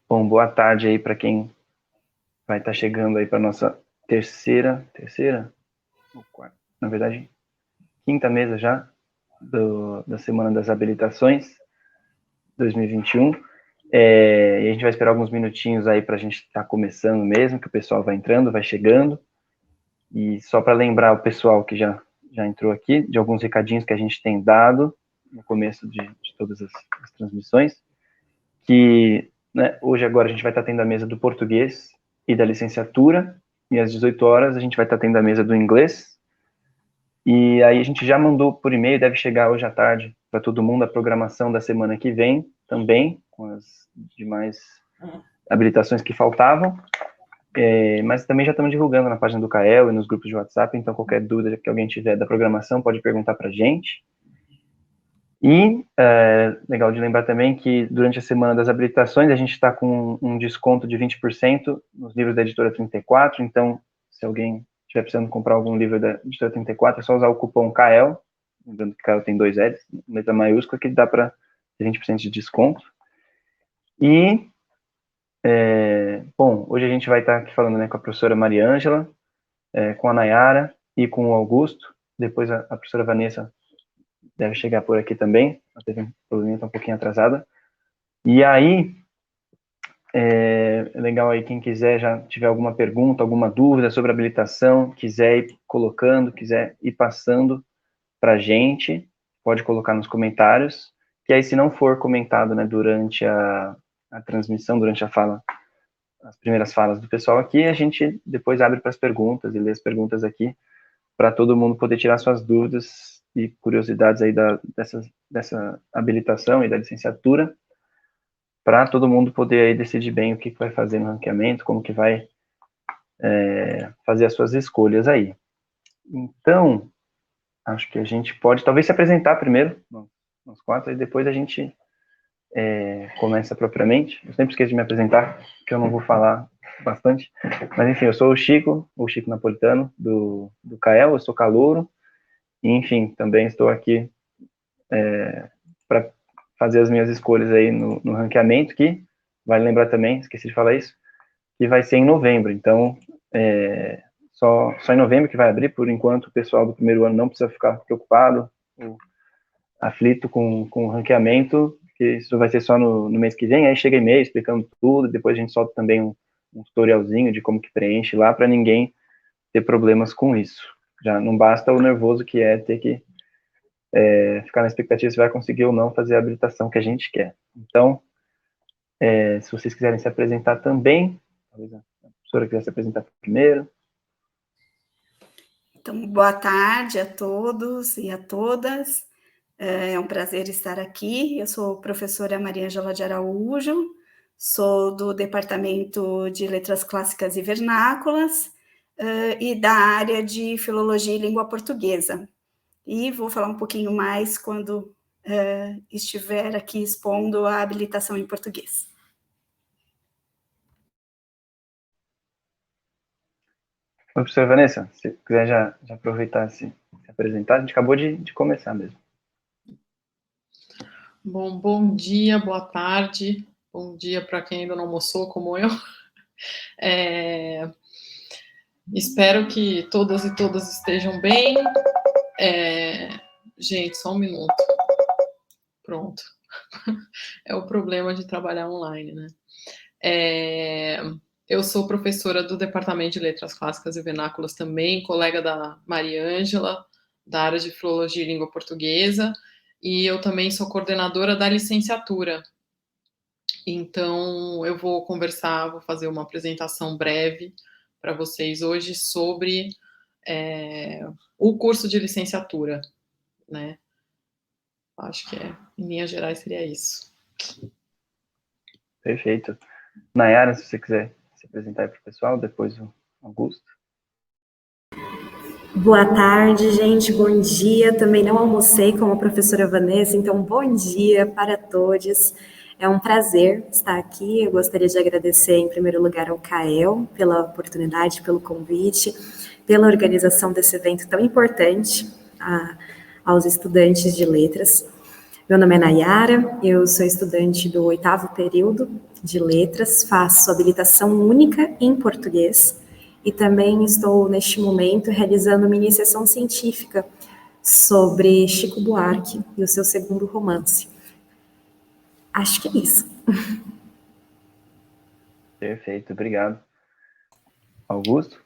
Bom, boa tarde aí para quem vai estar chegando aí para nossa terceira, ou quarta, na verdade, quinta mesa já da Semana das Habilitações 2021. E a gente vai esperar alguns minutinhos aí para a gente estar começando mesmo, que o pessoal vai entrando, vai chegando. E só para lembrar o pessoal que já entrou aqui, de alguns recadinhos que a gente tem dado no começo de todas as transmissões, que hoje agora a gente vai estar tendo a mesa do português e da licenciatura, e às 18 horas a gente vai estar tendo a mesa do inglês, e aí a gente já mandou por e-mail, deve chegar hoje à tarde para todo mundo a programação da semana que vem, também, com as demais habilitações que faltavam, mas também já estamos divulgando na página do CAEL e nos grupos de WhatsApp, então qualquer dúvida que alguém tiver da programação pode perguntar para a gente. E legal de lembrar também que durante a semana das habilitações a gente está com um desconto de 20% nos livros da editora 34, então se alguém estiver precisando comprar algum livro da editora 34, é só usar o cupom CAEL, lembrando que CAEL tem 2 L's, letra maiúscula, que dá para ter 20% de desconto. E, bom, hoje a gente vai estar aqui falando com a professora Maria Ângela, com a Nayara e com o Augusto, depois a professora Vanessa deve chegar por aqui também, ela teve um problema, está um pouquinho atrasada. E aí, é legal aí, quem quiser, já tiver alguma pergunta, alguma dúvida sobre habilitação, quiser ir colocando, quiser ir passando para a gente, pode colocar nos comentários, que aí se não for comentado durante a transmissão, durante a fala, as primeiras falas do pessoal aqui, a gente depois abre para as perguntas e lê as perguntas aqui, para todo mundo poder tirar suas dúvidas e curiosidades aí dessa habilitação e da licenciatura, para todo mundo poder aí decidir bem o que vai fazer no ranqueamento, como que vai fazer as suas escolhas aí. Então, acho que a gente pode talvez se apresentar primeiro, nós quatro, e depois a gente começa propriamente. Eu sempre esqueço de me apresentar, que eu não vou falar bastante, mas enfim, eu sou o Chico Napolitano, do CAEL, eu sou calouro, e enfim, também estou aqui para fazer as minhas escolhas aí no ranqueamento, que, vale lembrar também, esqueci de falar isso, que vai ser em novembro, então, só em novembro que vai abrir, por enquanto o pessoal do primeiro ano não precisa ficar preocupado, ou aflito com o ranqueamento, que isso vai ser só no mês que vem, aí chega e-mail explicando tudo, depois a gente solta também um tutorialzinho de como que preenche lá, para ninguém ter problemas com isso. Já não basta o nervoso que é ter que ficar na expectativa se vai conseguir ou não fazer a habilitação que a gente quer. Então, se vocês quiserem se apresentar também, talvez a professora quiser se apresentar primeiro. Então, boa tarde a todos e a todas. É um prazer estar aqui. Eu sou a professora Maria Ângela de Araújo, sou do Departamento de Letras Clássicas e Vernáculas e da área de Filologia e Língua Portuguesa. E vou falar um pouquinho mais quando estiver aqui expondo a habilitação em português. Oi, professora Vanessa, se quiser já aproveitar se apresentar, a gente acabou de começar mesmo. Bom dia, boa tarde, bom dia para quem ainda não almoçou, como eu. Espero que todas e todos estejam bem. Gente, só um minuto. Pronto. É o problema de trabalhar online, né? Eu sou professora do Departamento de Letras Clássicas e Vernáculas também, colega da Maria Ângela, da área de Filologia e Língua Portuguesa, e eu também sou coordenadora da licenciatura. Então, eu vou fazer uma apresentação breve para vocês hoje sobre o curso de licenciatura, né? Acho que em linhas gerais seria isso. Perfeito. Nayara, se você quiser se apresentar aí para o pessoal, depois o Augusto. Boa tarde, gente, bom dia. Também não almocei como a professora Vanessa, então bom dia para todos. É um prazer estar aqui. Eu gostaria de agradecer, em primeiro lugar, ao CAEL pela oportunidade, pelo convite, pela organização desse evento tão importante aos estudantes de letras. Meu nome é Nayara, eu sou estudante do 8º período de Letras, faço habilitação única em português e também estou, neste momento, realizando uma iniciação científica sobre Chico Buarque e o seu segundo romance. Acho que é isso. Perfeito, obrigado. Augusto?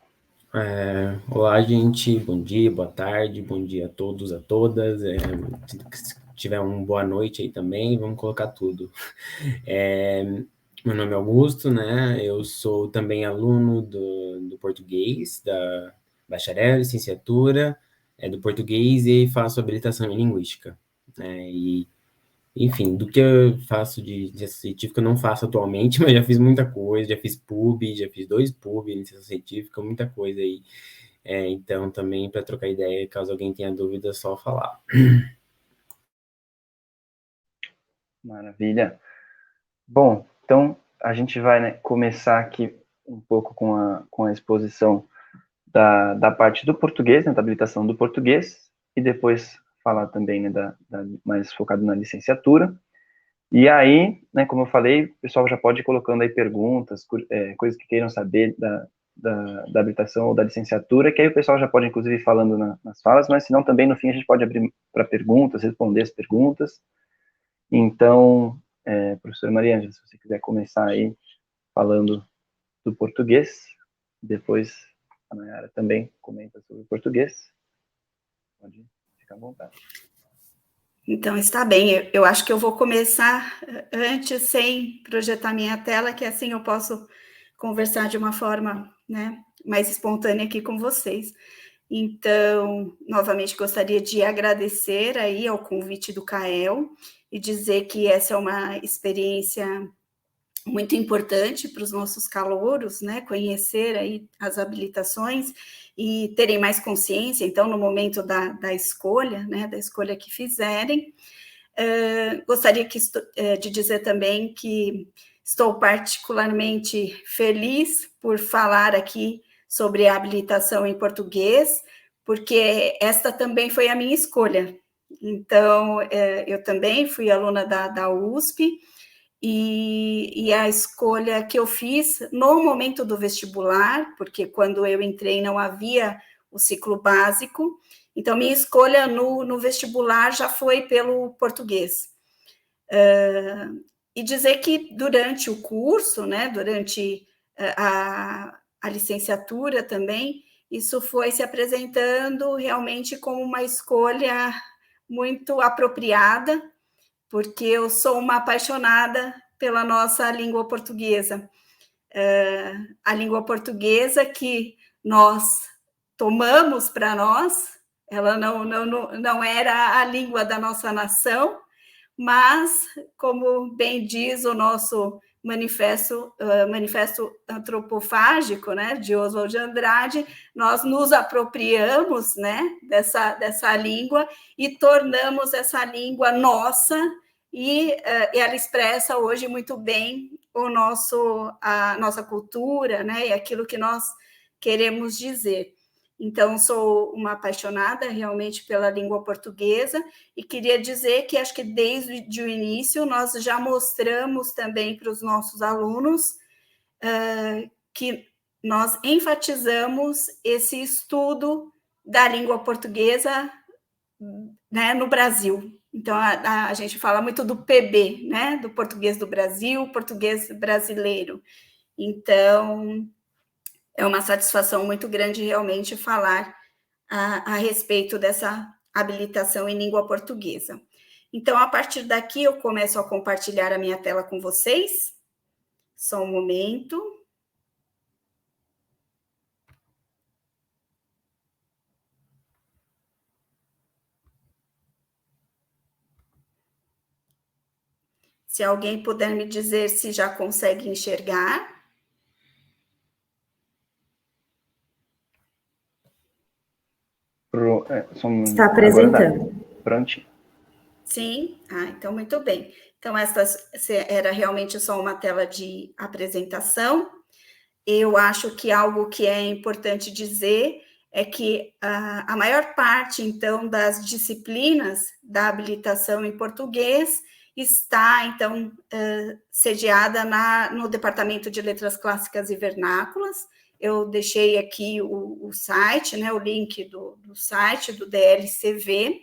Olá, gente. Bom dia, boa tarde, bom dia a todos, a todas. Se tiver uma boa noite aí também, vamos colocar tudo. Meu nome é Augusto, né? Eu sou também aluno do português, da bacharel, licenciatura, do português e faço habilitação em linguística, né? E, enfim, do que eu faço de científica eu não faço atualmente, mas já fiz muita coisa, já fiz PUB, já fiz 2 PUB, iniciação científica, muita coisa aí. Então, também para trocar ideia, caso alguém tenha dúvida, é só falar. Maravilha. Bom, então a gente vai, né, começar aqui um pouco com a exposição da parte do português, né, da habilitação do português, e depois falar também, né, mais focado na licenciatura. E aí, né, como eu falei, o pessoal já pode ir colocando aí perguntas, coisas que queiram saber da habilitação ou da licenciatura, que aí o pessoal já pode, inclusive, ir falando nas falas, mas se não, também no fim a gente pode abrir para perguntas, responder as perguntas. Então, professora Maria Ângela, se você quiser começar aí falando do português, depois a Nayara também comenta sobre o português. Pode ficar à vontade. Então, está bem. Eu acho que eu vou começar antes, sem projetar minha tela, que assim eu posso conversar de uma forma, né, mais espontânea aqui com vocês. Então, novamente, gostaria de agradecer aí ao convite do CAEL e dizer que essa é uma experiência muito importante para os nossos calouros, né, conhecer aí as habilitações e terem mais consciência, então, no momento da escolha, né, da escolha que fizerem. Gostaria de dizer também que estou particularmente feliz por falar aqui sobre a habilitação em português, porque esta também foi a minha escolha. Então, eu também fui aluna da USP, e a escolha que eu fiz no momento do vestibular, porque quando eu entrei não havia o ciclo básico, então minha escolha no vestibular já foi pelo português. E dizer que durante o curso, né, durante a licenciatura também, isso foi se apresentando realmente como uma escolha muito apropriada, porque eu sou uma apaixonada pela nossa língua portuguesa. A língua portuguesa que nós tomamos para nós, ela não era a língua da nossa nação, mas, como bem diz o nosso manifesto antropofágico, né, de Oswald de Andrade, nós nos apropriamos, né, dessa língua e tornamos essa língua nossa, e ela expressa hoje muito bem a nossa cultura, né, e aquilo que nós queremos dizer. Então, sou uma apaixonada realmente pela língua portuguesa e queria dizer que acho que desde o início nós já mostramos também para os nossos alunos que nós enfatizamos esse estudo da língua portuguesa, né, no Brasil. Então, a gente fala muito do PB, né, do português do Brasil, português brasileiro. Então, é uma satisfação muito grande realmente falar a respeito dessa habilitação em língua portuguesa. Então, a partir daqui, eu começo a compartilhar a minha tela com vocês. Só um momento. Se alguém puder me dizer se já consegue enxergar. Está apresentando. Prontinho. Sim? Então muito bem. Então, essa era realmente só uma tela de apresentação. Eu acho que algo que é importante dizer é que a maior parte, então, das disciplinas da habilitação em português está, então, sediada no Departamento de Letras Clássicas e Vernáculas. Eu deixei aqui o site, né, o link do site do DLCV.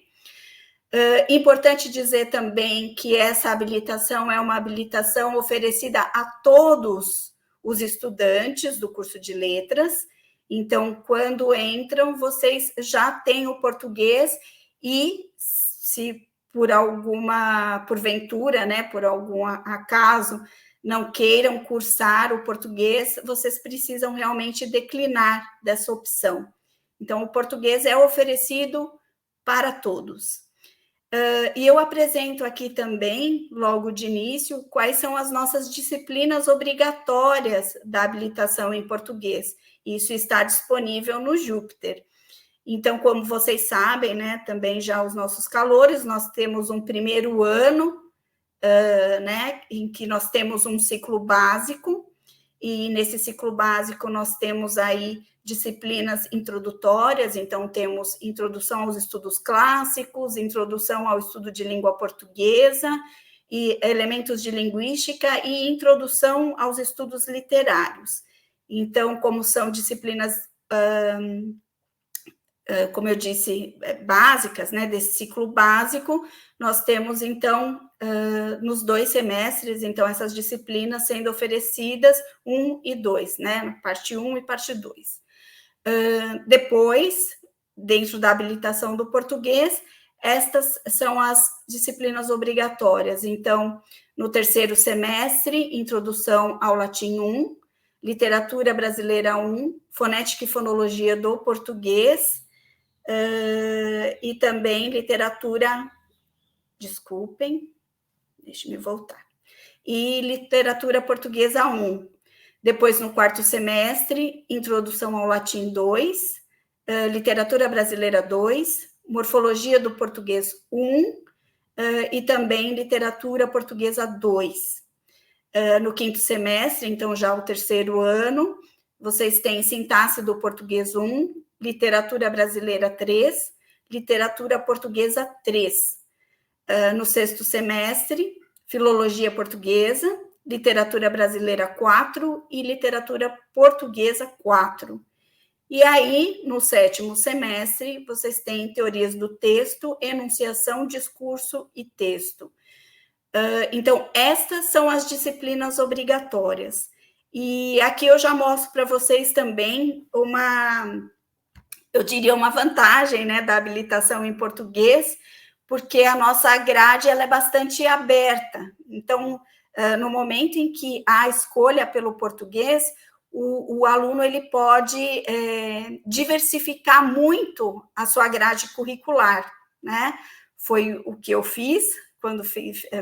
Importante dizer também que essa habilitação é uma habilitação oferecida a todos os estudantes do curso de letras. Então, quando entram, vocês já têm o português e, se porventura, né, por algum acaso, não queiram cursar o português, vocês precisam realmente declinar dessa opção. Então, o português é oferecido para todos. E eu apresento aqui também, logo de início, quais são as nossas disciplinas obrigatórias da habilitação em português. Isso está disponível no Júpiter. Então, como vocês sabem, né, também já os nossos calores, nós temos um primeiro ano, né, em que nós temos um ciclo básico, e nesse ciclo básico nós temos aí disciplinas introdutórias, então temos introdução aos estudos clássicos, introdução ao estudo de língua portuguesa, e elementos de linguística e introdução aos estudos literários. Então, como são disciplinas, como eu disse, básicas, né, desse ciclo básico, nós temos, então, nos 2 semestres, então, essas disciplinas sendo oferecidas, 1 e 2, né, parte 1 e parte 2. Depois, dentro da habilitação do português, estas são as disciplinas obrigatórias. Então, no 3º semestre, introdução ao latim 1, literatura brasileira 1, fonética e fonologia do português, e também literatura, desculpem, deixe-me voltar, e literatura portuguesa 1. Depois, no 4º semestre, introdução ao latim 2, literatura brasileira 2, morfologia do português 1, e também literatura portuguesa 2. No 5º semestre, então já o 3º ano, vocês têm sintaxe do português 1, literatura brasileira 3, literatura portuguesa 3. No 6º semestre, filologia portuguesa, literatura brasileira 4 e literatura portuguesa 4. E aí, no 7º semestre, vocês têm teorias do texto, enunciação, discurso e texto. Então, estas são as disciplinas obrigatórias. E aqui eu já mostro para vocês também eu diria, uma vantagem, né, da habilitação em português, porque a nossa grade ela é bastante aberta. Então, no momento em que há escolha pelo português, o aluno ele pode diversificar muito a sua grade curricular, né? Foi o que eu fiz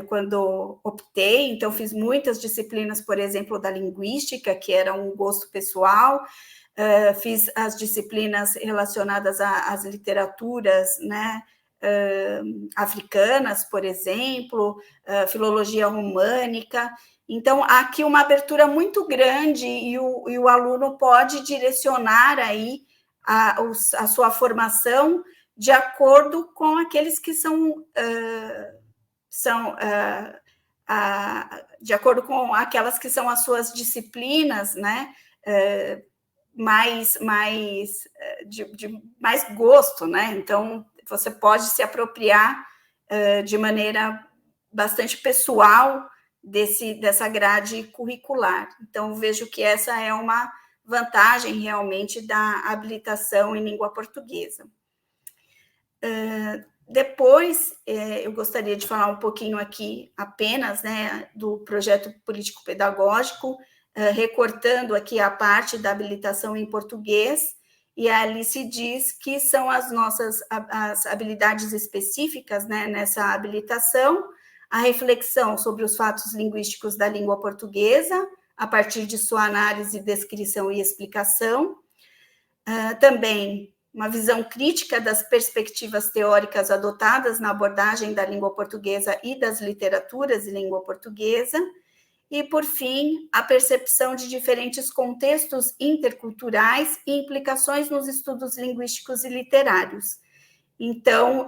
quando optei. Então, fiz muitas disciplinas, por exemplo, da linguística, que era um gosto pessoal, fiz as disciplinas relacionadas às literaturas, né, africanas, por exemplo, filologia românica. Então, há aqui uma abertura muito grande e o aluno pode direcionar aí a sua formação de acordo com aqueles que de acordo com aquelas que são as suas disciplinas, né, mais gosto, né? Então, você pode se apropriar de maneira bastante pessoal dessa grade curricular. Então, vejo que essa é uma vantagem realmente da habilitação em língua portuguesa. Depois, eu gostaria de falar um pouquinho aqui apenas, né, do projeto político-pedagógico, recortando aqui a parte da habilitação em português, e ali se diz que são as habilidades específicas, né, nessa habilitação, a reflexão sobre os fatos linguísticos da língua portuguesa, a partir de sua análise, descrição e explicação, também uma visão crítica das perspectivas teóricas adotadas na abordagem da língua portuguesa e das literaturas de língua portuguesa, e, por fim, a percepção de diferentes contextos interculturais e implicações nos estudos linguísticos e literários. Então,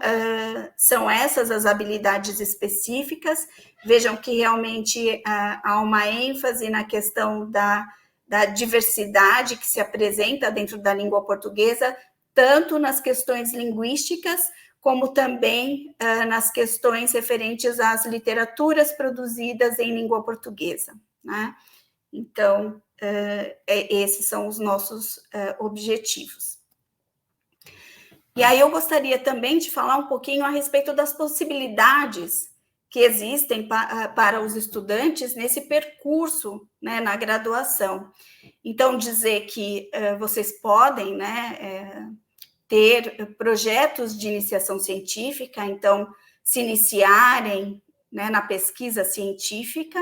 são essas as habilidades específicas. Vejam que realmente há uma ênfase na questão da diversidade que se apresenta dentro da língua portuguesa, tanto nas questões linguísticas, como também nas questões referentes às literaturas produzidas em língua portuguesa, né? Então, esses são os nossos objetivos. E aí eu gostaria também de falar um pouquinho a respeito das possibilidades que existem para os estudantes nesse percurso, né, na graduação. Então, dizer que vocês podem, né, ter projetos de iniciação científica, então, se iniciarem, né, na pesquisa científica,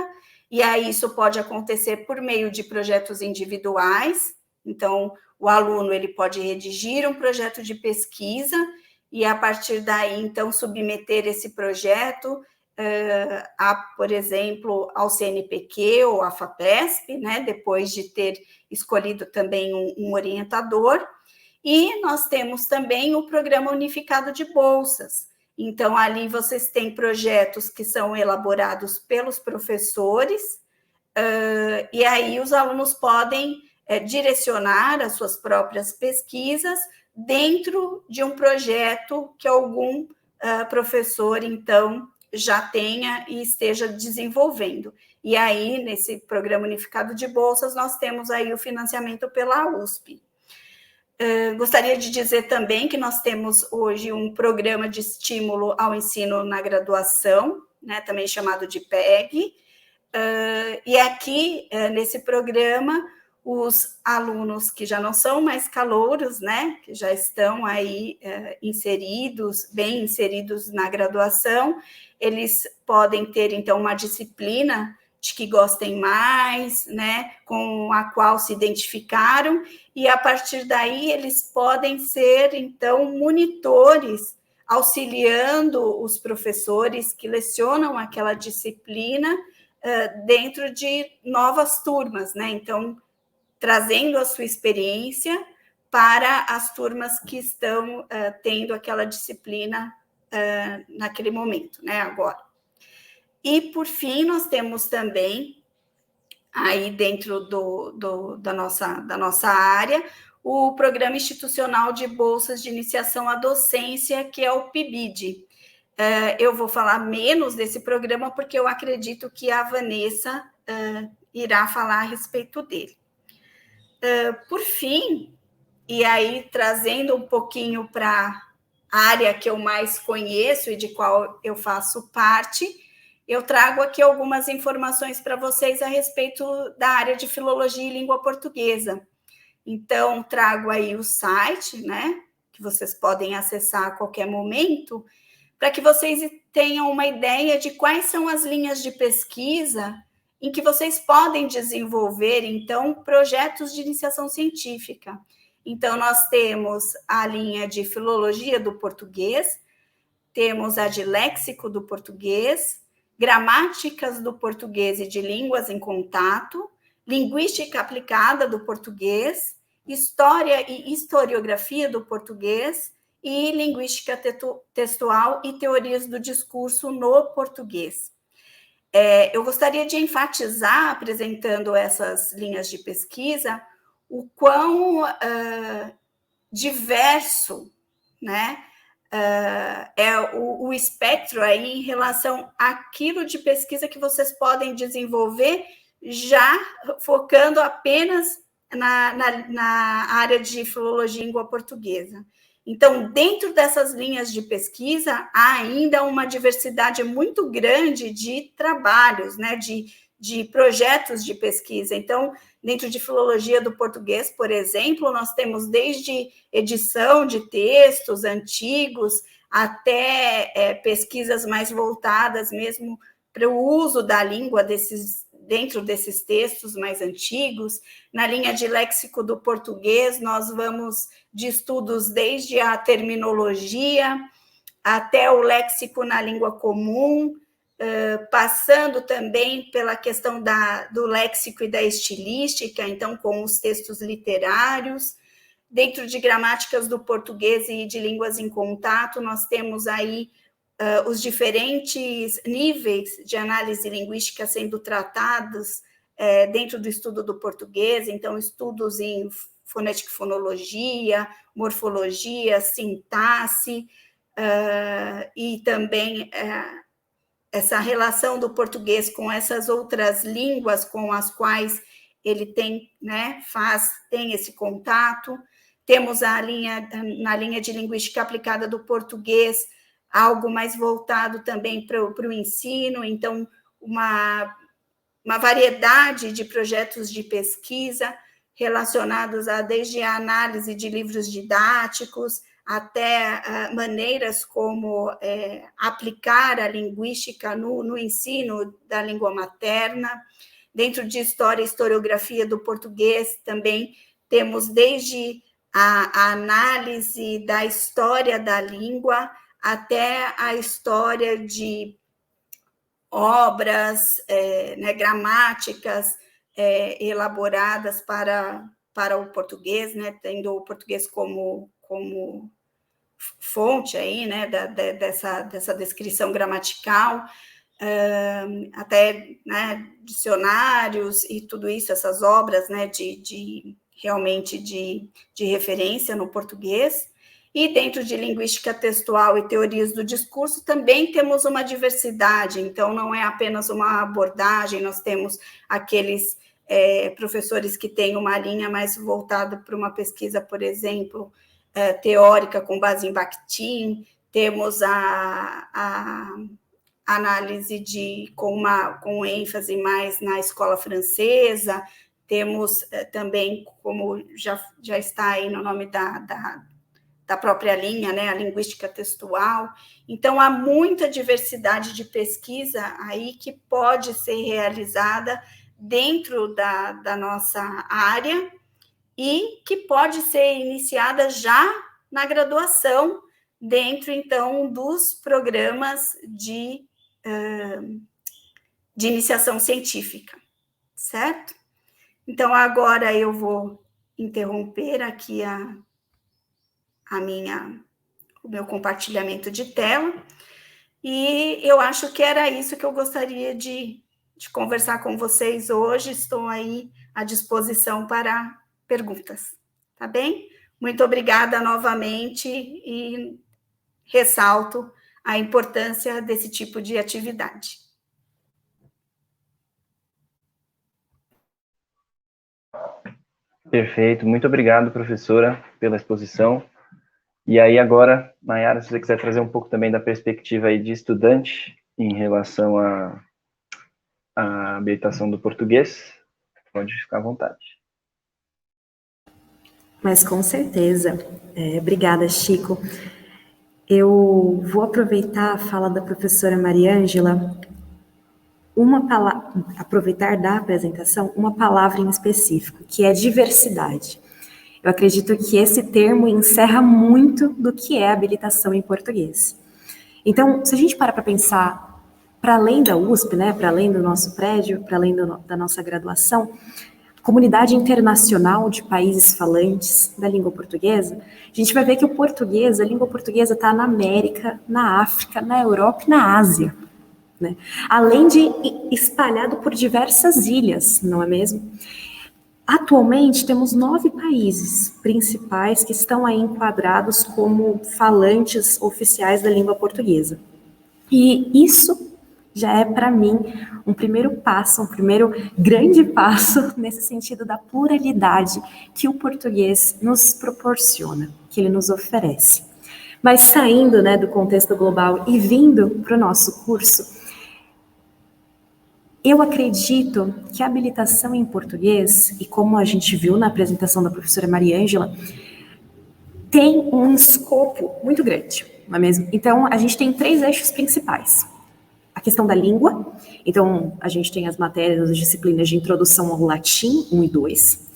e aí isso pode acontecer por meio de projetos individuais. Então, o aluno ele pode redigir um projeto de pesquisa e, a partir daí, então, submeter esse projeto por exemplo, ao CNPq ou à FAPESP, né, depois de ter escolhido também um orientador. E nós temos também o Programa Unificado de Bolsas. Então, ali vocês têm projetos que são elaborados pelos professores, e aí os alunos podem direcionar as suas próprias pesquisas dentro de um projeto que algum professor, então, já tenha e esteja desenvolvendo. E aí, nesse Programa Unificado de Bolsas, nós temos aí o financiamento pela USP. Gostaria de dizer também que nós temos hoje um programa de estímulo ao ensino na graduação, né, também chamado de PEG, e aqui, nesse programa, os alunos que já não são mais calouros, né, que já estão aí bem inseridos na graduação, eles podem ter, então, uma disciplina de que gostem mais, né, com a qual se identificaram, e a partir daí eles podem ser, então, monitores, auxiliando os professores que lecionam aquela disciplina dentro de novas turmas, né? Então, trazendo a sua experiência para as turmas que estão tendo aquela disciplina naquele momento, né, agora. E, por fim, nós temos também, aí dentro da nossa área, o Programa Institucional de Bolsas de Iniciação à Docência, que é o PIBID. Eu vou falar menos desse programa, porque eu acredito que a Vanessa irá falar a respeito dele. Por fim, e aí trazendo um pouquinho para a área que eu mais conheço e de qual eu faço parte, eu trago aqui algumas informações para vocês a respeito da área de Filologia e Língua Portuguesa. Então, trago aí o site, né, que vocês podem acessar a qualquer momento, para que vocês tenham uma ideia de quais são as linhas de pesquisa em que vocês podem desenvolver, então, projetos de iniciação científica. Então, nós temos a linha de Filologia do Português, temos a de Léxico do Português, Gramáticas do Português e de Línguas em Contato, Linguística Aplicada do Português, História e Historiografia do Português e Linguística Textual e Teorias do Discurso no Português. Eu gostaria de enfatizar, apresentando essas linhas de pesquisa, o quão diverso, né, é o espectro aí em relação àquilo de pesquisa que vocês podem desenvolver, já focando apenas na área de filologia e língua portuguesa. Então, dentro dessas linhas de pesquisa, há ainda uma diversidade muito grande de trabalhos, né, de projetos de pesquisa. Então, dentro de filologia do português, por exemplo, nós temos desde edição de textos antigos até pesquisas mais voltadas mesmo para o uso da língua dentro desses textos mais antigos. Na linha de léxico do português, nós vamos de estudos desde a terminologia até o léxico na língua comum, passando também pela questão do léxico e da estilística, então, com os textos literários, Dentro de gramáticas do português e de línguas em contato, nós temos aí os diferentes níveis de análise linguística sendo tratados dentro do estudo do português, então, estudos em fonética e fonologia, morfologia, sintaxe, e também essa relação do português com essas outras línguas com as quais ele tem, né, tem esse contato. Temos na linha de linguística aplicada do português, algo mais voltado também para o ensino, então, uma variedade de projetos de pesquisa relacionados desde a análise de livros didáticos até maneiras como aplicar a linguística no ensino da língua materna. Dentro de história e historiografia do português, também temos desde a análise da história da língua até a história de obras, né, gramáticas elaboradas para o português, né, tendo o português como fonte aí, né, dessa descrição gramatical, até, né, dicionários e tudo isso, essas obras, né, realmente de referência no português. E dentro de linguística textual e teorias do discurso também temos uma diversidade, então não é apenas uma abordagem, nós temos aqueles professores que têm uma linha mais voltada para uma pesquisa, por exemplo, teórica com base em Bakhtin, temos a análise com ênfase mais na escola francesa, temos também, como já está aí no nome da própria linha, né, a linguística textual. Então, há muita diversidade de pesquisa aí que pode ser realizada dentro da nossa área e que pode ser iniciada já na graduação, dentro, então, dos programas de iniciação científica, certo? Então, agora eu vou interromper aqui o meu compartilhamento de tela, e eu acho que era isso que eu gostaria de conversar com vocês hoje. Estou aí à disposição para perguntas, tá bem? Muito obrigada novamente e ressalto a importância desse tipo de atividade. Perfeito, muito obrigado, professora, pela exposição. E aí agora, Nayara, se você quiser trazer um pouco também da perspectiva aí de estudante em relação à habilitação do português, pode ficar à vontade. Mas com certeza. Obrigada, Chico. Eu vou aproveitar a fala da professora Mariângela, aproveitar da apresentação uma palavra em específico, que é diversidade. Eu acredito que esse termo encerra muito do que é habilitação em português. Então, se a gente para pensar, para além da USP, né, para além do nosso prédio, para além da nossa graduação, comunidade internacional de países falantes da língua portuguesa, a gente vai ver que a língua portuguesa está na América, na África, na Europa e na Ásia, né? Além de espalhado por diversas ilhas, não é mesmo? Atualmente, temos 9 países principais que estão aí enquadrados como falantes oficiais da língua portuguesa. E isso já é, para mim, um primeiro passo, um primeiro grande passo nesse sentido da pluralidade que o português nos proporciona, que ele nos oferece. Mas saindo, né, do contexto global e vindo para o nosso curso, eu acredito que a habilitação em português, e como a gente viu na apresentação da professora Mariângela, tem um escopo muito grande, não é mesmo? Então, a gente tem 3 eixos principais. A questão da língua, então a gente tem as matérias, as disciplinas de introdução ao latim, 1 e 2.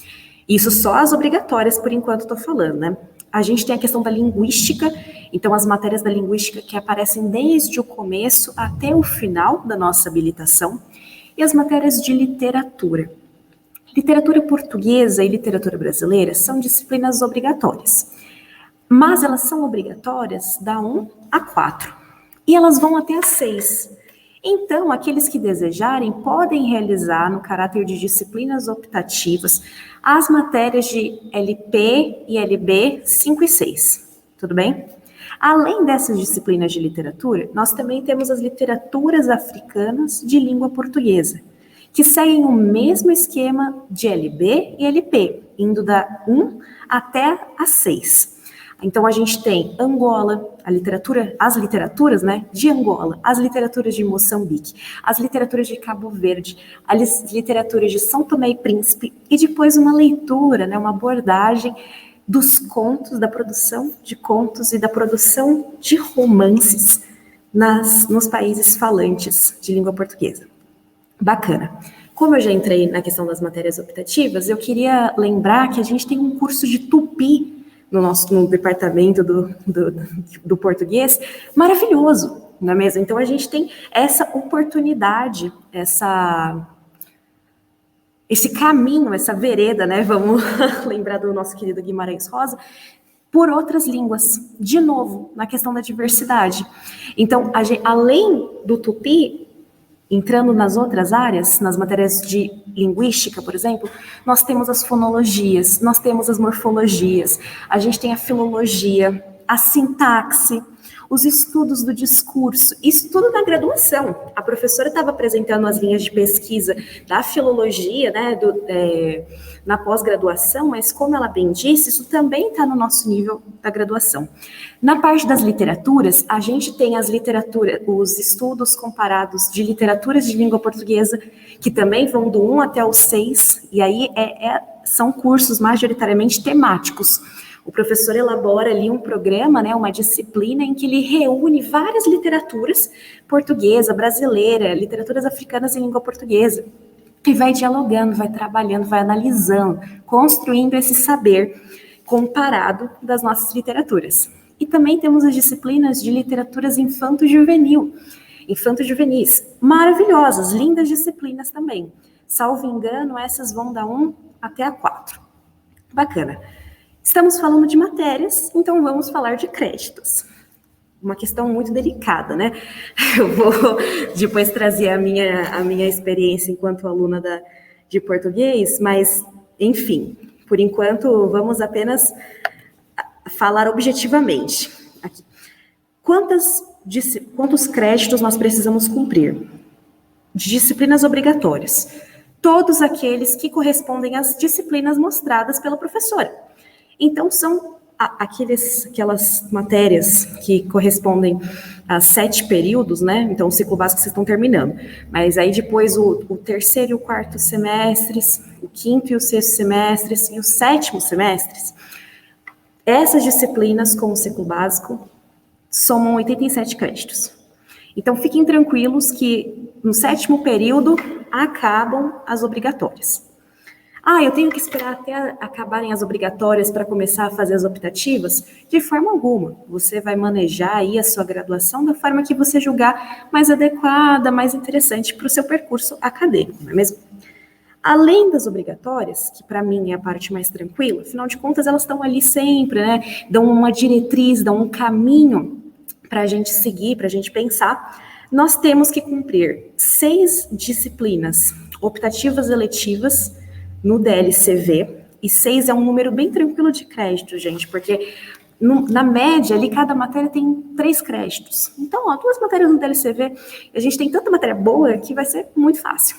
Isso só as obrigatórias, por enquanto estou falando, né? A gente tem a questão da linguística, então as matérias da linguística que aparecem desde o começo até o final da nossa habilitação, e as matérias de literatura. Literatura portuguesa e literatura brasileira são disciplinas obrigatórias, mas elas são obrigatórias da 1 a 4, e elas vão até a 6. Então, aqueles que desejarem podem realizar, no caráter de disciplinas optativas, as matérias de LP e LB 5 e 6, tudo bem? Além dessas disciplinas de literatura, nós também temos as literaturas africanas de língua portuguesa, que seguem o mesmo esquema de LB e LP, indo da 1 até a 6. Então, a gente tem Angola, as literaturas, né, de Angola, as literaturas de Moçambique, as literaturas de Cabo Verde, as literaturas de São Tomé e Príncipe, e depois uma leitura, né, uma abordagem dos contos, da produção de contos e da produção de romances nos países falantes de língua portuguesa. Bacana. Como eu já entrei na questão das matérias optativas, eu queria lembrar que a gente tem um curso de tupi no departamento do português, maravilhoso, não é mesmo? Então, a gente tem essa oportunidade, esse caminho, essa vereda, né? Vamos lembrar do nosso querido Guimarães Rosa, por outras línguas, de novo, na questão da diversidade. Então, além do tupi, entrando nas outras áreas, nas matérias de linguística, por exemplo, nós temos as fonologias, nós temos as morfologias, a gente tem a filologia, a sintaxe, os estudos do discurso, isso tudo na graduação. A professora estava apresentando as linhas de pesquisa da filologia, né, na pós-graduação, mas como ela bem disse, isso também está no nosso nível da graduação. Na parte das literaturas, a gente tem os estudos comparados de literaturas de língua portuguesa, que também vão do 1 até o 6, e aí são cursos majoritariamente temáticos. O professor elabora ali um programa, né, uma disciplina em que ele reúne várias literaturas portuguesa, brasileira, literaturas africanas em língua portuguesa, e vai dialogando, vai trabalhando, vai analisando, construindo esse saber comparado das nossas literaturas. E também temos as disciplinas de literaturas infanto-juvenis, maravilhosas, lindas disciplinas também. Salvo engano, essas vão da 1 até a 4. Bacana. Estamos falando de matérias, então vamos falar de créditos. Uma questão muito delicada, né? Eu vou depois trazer a minha experiência enquanto aluna de português, mas, enfim, por enquanto, vamos apenas falar objetivamente. Aqui. Quantos créditos nós precisamos cumprir? De disciplinas obrigatórias. Todos aqueles que correspondem às disciplinas mostradas pela professora. Então, são aquelas matérias que correspondem a 7 períodos, né? Então, o ciclo básico vocês estão terminando. Mas aí depois o terceiro e o quarto semestres, o quinto e o sexto semestres e os 7º semestres, essas disciplinas com o ciclo básico somam 87 créditos. Então, fiquem tranquilos que no 7º período acabam as obrigatórias. Eu tenho que esperar até acabarem as obrigatórias para começar a fazer as optativas? De forma alguma. Você vai manejar aí a sua graduação da forma que você julgar mais adequada, mais interessante para o seu percurso acadêmico, não é mesmo? Além das obrigatórias, que para mim é a parte mais tranquila, afinal de contas elas estão ali sempre, né? Dão uma diretriz, dão um caminho para a gente seguir, para a gente pensar. Nós temos que cumprir 6 disciplinas optativas eletivas no DLCV, e 6 é um número bem tranquilo de crédito, gente, porque na média ali cada matéria tem 3 créditos. Então, 2 matérias no DLCV, a gente tem tanta matéria boa que vai ser muito fácil.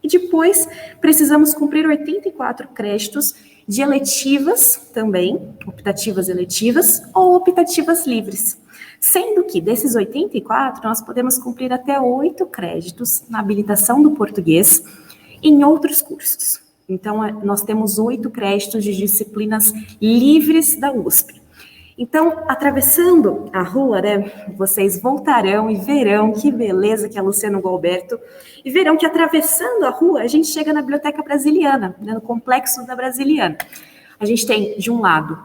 E depois precisamos cumprir 84 créditos de eletivas também, optativas eletivas ou optativas livres. Sendo que desses 84, nós podemos cumprir até 8 créditos na habilitação do português em outros cursos. Então, nós temos 8 créditos de disciplinas livres da USP. Então, atravessando a rua, né, vocês voltarão e verão que beleza que é Luciano Gualberto, e verão que atravessando a rua, a gente chega na Biblioteca Brasiliana, né, no Complexo da Brasiliana. A gente tem, de um lado,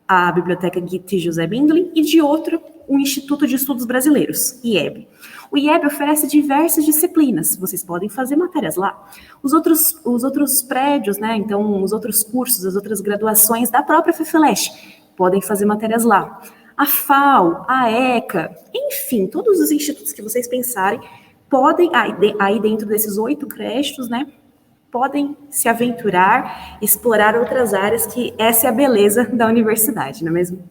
a Biblioteca Goethe José Bindley, e de outro, o Instituto de Estudos Brasileiros, IEB. O IEB oferece diversas disciplinas, vocês podem fazer matérias lá. Os outros prédios, né, então os outros cursos, as outras graduações da própria FEFELESH podem fazer matérias lá. A FAO, a ECA, enfim, todos os institutos que vocês pensarem podem, aí dentro desses 8 créditos, né, podem se aventurar, explorar outras áreas, que essa é a beleza da universidade, não é mesmo?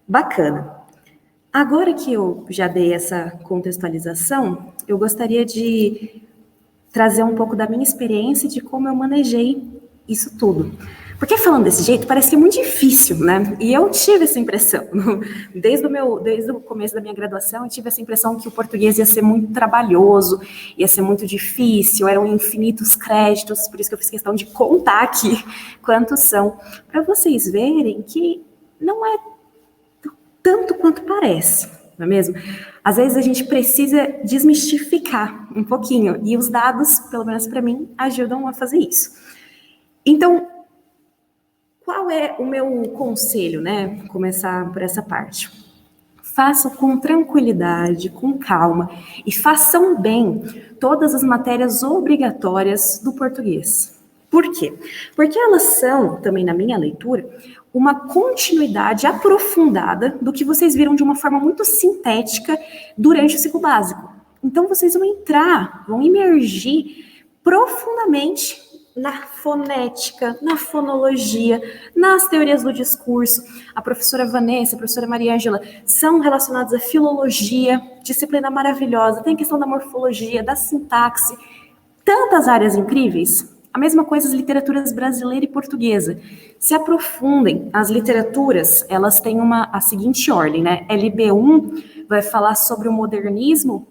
Bacana. Agora que eu já dei essa contextualização, eu gostaria de trazer um pouco da minha experiência de como eu manejei isso tudo. Porque falando desse jeito, parece que é muito difícil, né? E eu tive essa impressão. Desde o começo da minha graduação, eu tive essa impressão que o português ia ser muito trabalhoso, ia ser muito difícil, eram infinitos créditos, por isso que eu fiz questão de contar aqui quantos são, para vocês verem que não é tanto quanto parece, não é mesmo? Às vezes a gente precisa desmistificar um pouquinho, e os dados, pelo menos para mim, ajudam a fazer isso. Então, qual é o meu conselho, né? Começar por essa parte. Façam com tranquilidade, com calma, e façam bem todas as matérias obrigatórias do português. Por quê? Porque elas são, também na minha leitura, uma continuidade aprofundada do que vocês viram de uma forma muito sintética durante o ciclo básico. Então, vocês vão entrar, vão imergir profundamente na fonética, na fonologia, nas teorias do discurso. A professora Vanessa, a professora Maria Ângela são relacionados à filologia, disciplina maravilhosa, tem a questão da morfologia, da sintaxe, tantas áreas incríveis. A mesma coisa as literaturas brasileira e portuguesa. Se aprofundem. As literaturas, elas têm a seguinte ordem, né? LB1 vai falar sobre o modernismo,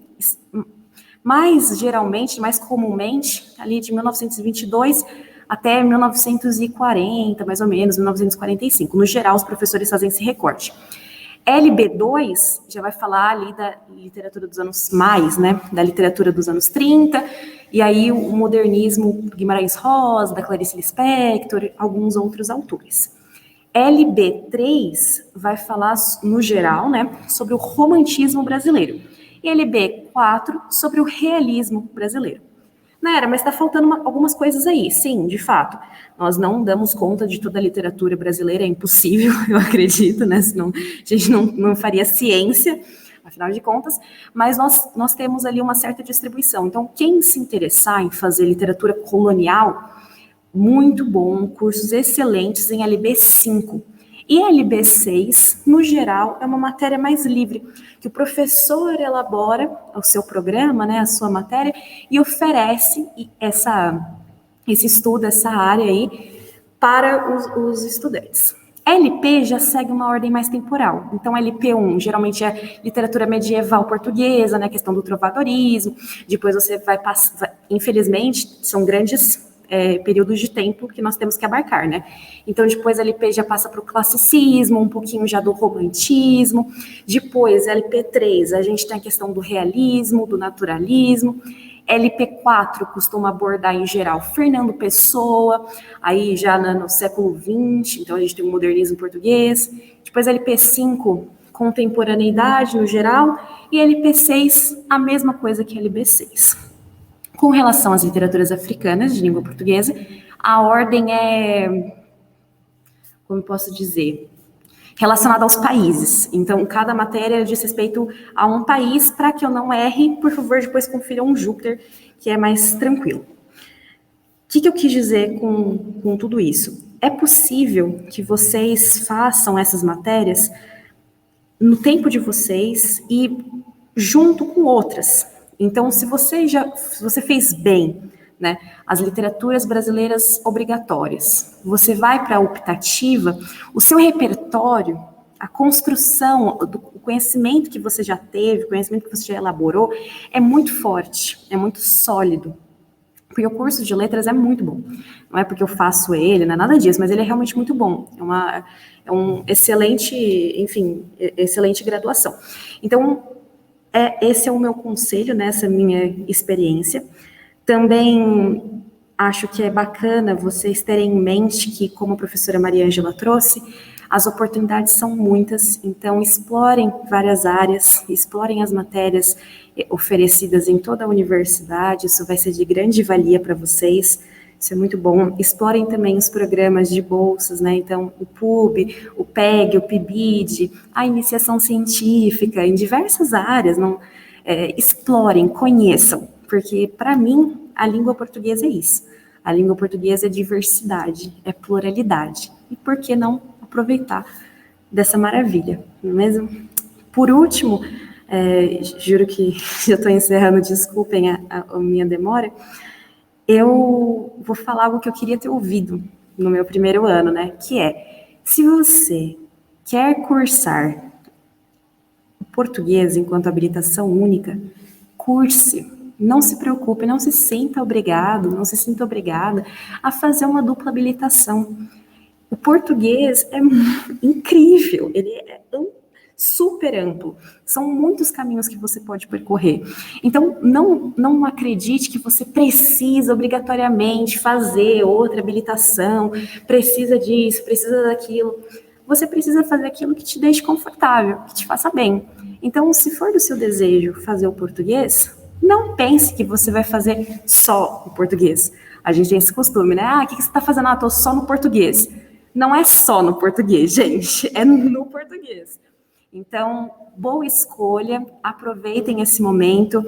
mais geralmente, mais comumente, ali de 1922 até 1940, mais ou menos, 1945. No geral, os professores fazem esse recorte. LB2 já vai falar ali da literatura dos anos mais, né, da literatura dos anos 30, e aí o modernismo Guimarães Rosa, da Clarice Lispector, alguns outros autores. LB3 vai falar, no geral, né, sobre o romantismo brasileiro. E LB4 sobre o realismo brasileiro. Naira, mas está faltando algumas coisas aí. Sim, de fato. Nós não damos conta de toda a literatura brasileira, é impossível, eu acredito, né? Senão a gente não faria ciência, afinal de contas. Mas nós temos ali uma certa distribuição. Então, quem se interessar em fazer literatura colonial, muito bom, cursos excelentes em LB5. E LB6, no geral, é uma matéria mais livre, que o professor elabora o seu programa, né, a sua matéria, e oferece esse estudo, essa área aí, para os estudantes. LP já segue uma ordem mais temporal. Então, LP1 geralmente é literatura medieval portuguesa, né, questão do trovadorismo. Depois você vai passar, infelizmente, são grandes períodos de tempo que nós temos que abarcar, né? Então, depois LP já passa para o classicismo, um pouquinho já do romantismo. Depois, LP3, a gente tem a questão do realismo, do naturalismo. LP4 costuma abordar, em geral, Fernando Pessoa, aí já no século XX, então a gente tem o modernismo português. Depois, LP5, contemporaneidade, no geral. E LP6, a mesma coisa que LB6. Com relação às literaturas africanas de língua portuguesa, a ordem é, como eu posso dizer, relacionada aos países. Então, cada matéria diz respeito a um país. Para que eu não erre, por favor, depois confiram um Júpiter, que é mais tranquilo. O que eu quis dizer com tudo isso? É possível que vocês façam essas matérias no tempo de vocês e junto com outras. Então, se você fez bem, né, as literaturas brasileiras obrigatórias, você vai para a optativa, o seu repertório, a construção, o conhecimento que você já teve, o conhecimento que você já elaborou, é muito forte, é muito sólido. Porque o curso de letras é muito bom. Não é porque eu faço ele, não é nada disso, mas ele é realmente muito bom. É um excelente, enfim, excelente graduação. Então, esse é o meu conselho, nessa minha experiência. Também acho que é bacana vocês terem em mente que, como a professora Maria Ângela trouxe, As oportunidades são muitas, então explorem várias áreas, explorem as matérias oferecidas em toda a universidade, isso vai ser de grande valia para vocês. Isso é muito bom. Explorem também os programas de bolsas, né? Então, o PUB, o PEG, o PIBID, a iniciação científica, em diversas áreas. Explorem, conheçam, porque, para mim, a língua portuguesa é isso. A língua portuguesa é diversidade, é pluralidade. E por que não aproveitar dessa maravilha, não é mesmo? Por último, juro que já estou encerrando, desculpem a minha demora, eu vou falar algo que eu queria ter ouvido no meu primeiro ano, né? Que é, se você quer cursar português enquanto habilitação única, curse. Não se preocupe, não se sinta obrigado, não se sinta obrigada a fazer uma dupla habilitação. O português é incrível, ele é super amplo. São muitos caminhos que você pode percorrer. Então, não acredite que você precisa obrigatoriamente fazer outra habilitação, precisa disso, precisa daquilo. Você precisa fazer aquilo que te deixe confortável, que te faça bem. Então, se for do seu desejo fazer o português, não pense que você vai fazer só o português. A gente tem esse costume, né? O que você está fazendo? Estou só no português. Não é só no português, gente. É no português. Então, boa escolha. Aproveitem esse momento.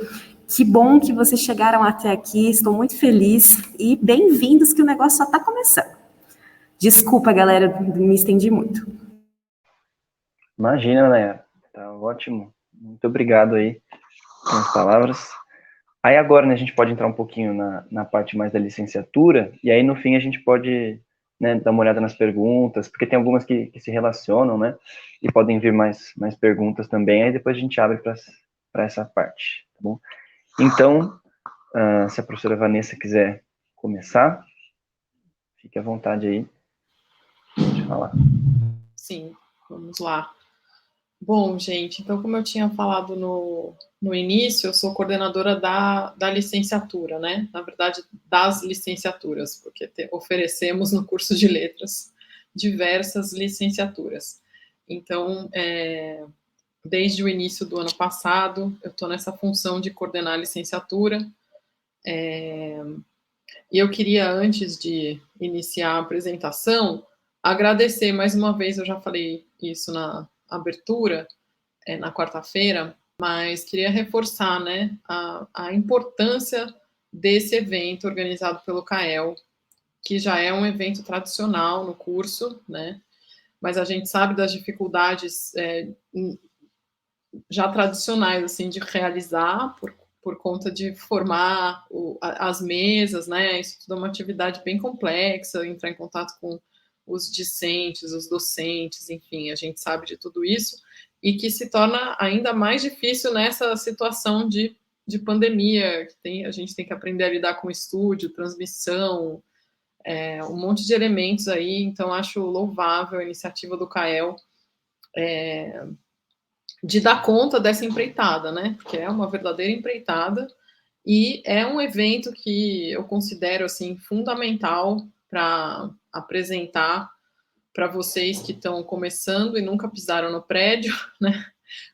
Que bom que vocês chegaram até aqui. Estou muito feliz. E bem-vindos, que o negócio só está começando. Desculpa, galera, me estendi muito. Imagina, né? Tá ótimo. Muito obrigado aí pelas palavras. Aí agora, né, a gente pode entrar um pouquinho na parte mais da licenciatura, e aí no fim a gente pode, né, dar uma olhada nas perguntas, porque tem algumas que se relacionam, né, e podem vir mais perguntas também, aí depois a gente abre para essa parte, tá bom? Então, se a professora Vanessa quiser começar, fique à vontade aí de falar. Sim, vamos lá. Bom, gente, então, como eu tinha falado no início, eu sou coordenadora da licenciatura, né? Na verdade, das licenciaturas, porque oferecemos no curso de letras diversas licenciaturas. Então, desde o início do ano passado, eu estou nessa função de coordenar a licenciatura. E eu queria, antes de iniciar a apresentação, agradecer mais uma vez, eu já falei isso na abertura, na quarta-feira, mas queria reforçar, né, a importância desse evento organizado pelo CAEL, que já é um evento tradicional no curso, né, mas a gente sabe das dificuldades já tradicionais, assim, de realizar, por conta de formar as mesas, né, isso tudo é uma atividade bem complexa, entrar em contato com os discentes, os docentes, enfim, a gente sabe de tudo isso, e que se torna ainda mais difícil nessa situação de pandemia, a gente tem que aprender a lidar com estúdio, transmissão, um monte de elementos aí, então acho louvável a iniciativa do CAEL de dar conta dessa empreitada, né, porque é uma verdadeira empreitada, e é um evento que eu considero, assim, fundamental para apresentar para vocês que estão começando e nunca pisaram no prédio, né?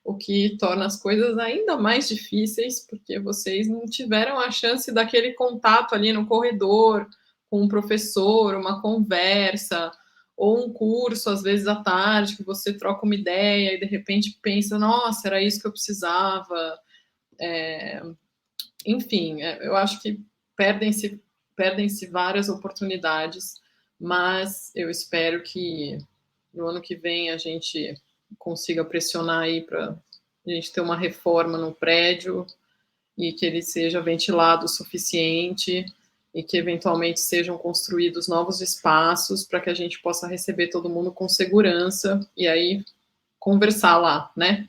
O que torna as coisas ainda mais difíceis, porque vocês não tiveram a chance daquele contato ali no corredor, com um professor, uma conversa, ou um curso, às vezes à tarde, que você troca uma ideia e de repente pensa, nossa, era isso que eu precisava. Enfim, eu acho que perdem-se várias oportunidades, mas eu espero que no ano que vem a gente consiga pressionar aí para a gente ter uma reforma no prédio e que ele seja ventilado o suficiente e que eventualmente sejam construídos novos espaços para que a gente possa receber todo mundo com segurança e aí conversar lá, né?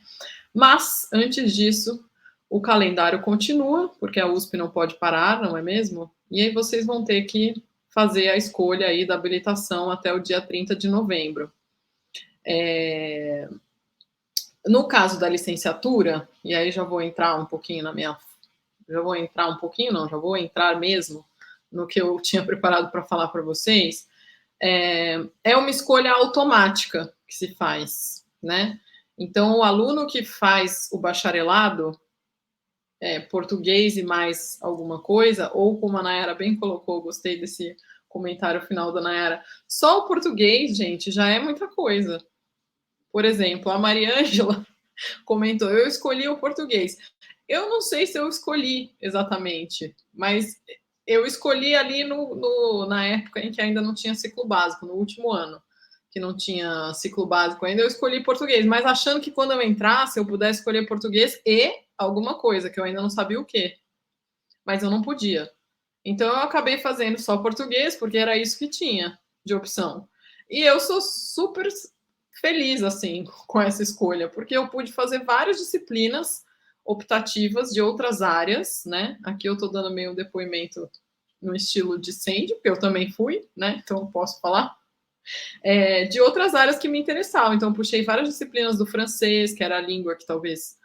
Mas, antes disso, o calendário continua, porque a USP não pode parar, não é mesmo? E aí vocês vão ter que fazer a escolha aí da habilitação até o dia 30 de novembro. No caso da licenciatura, e aí já vou entrar um pouquinho já vou entrar mesmo no que eu tinha preparado para falar para vocês, é uma escolha automática que se faz, né? Então, o aluno que faz o bacharelado, português e mais alguma coisa, ou como a Nayara bem colocou, gostei desse comentário final da Nayara, só o português, gente, já é muita coisa. Por exemplo, a Mariângela comentou, eu escolhi o português. Eu não sei se eu escolhi exatamente, mas eu escolhi ali na época em que ainda não tinha ciclo básico, no último ano, que não tinha ciclo básico ainda, eu escolhi português, mas achando que quando eu entrasse, eu pudesse escolher português e alguma coisa, que eu ainda não sabia o quê. Mas eu não podia. Então, eu acabei fazendo só português, porque era isso que tinha de opção. E eu sou super feliz, assim, com essa escolha, porque eu pude fazer várias disciplinas optativas de outras áreas, né? Aqui eu estou dando meio depoimento no estilo discente, porque eu também fui, né? Então, eu posso falar. De outras áreas que me interessavam. Então, puxei várias disciplinas do francês, que era a língua que talvez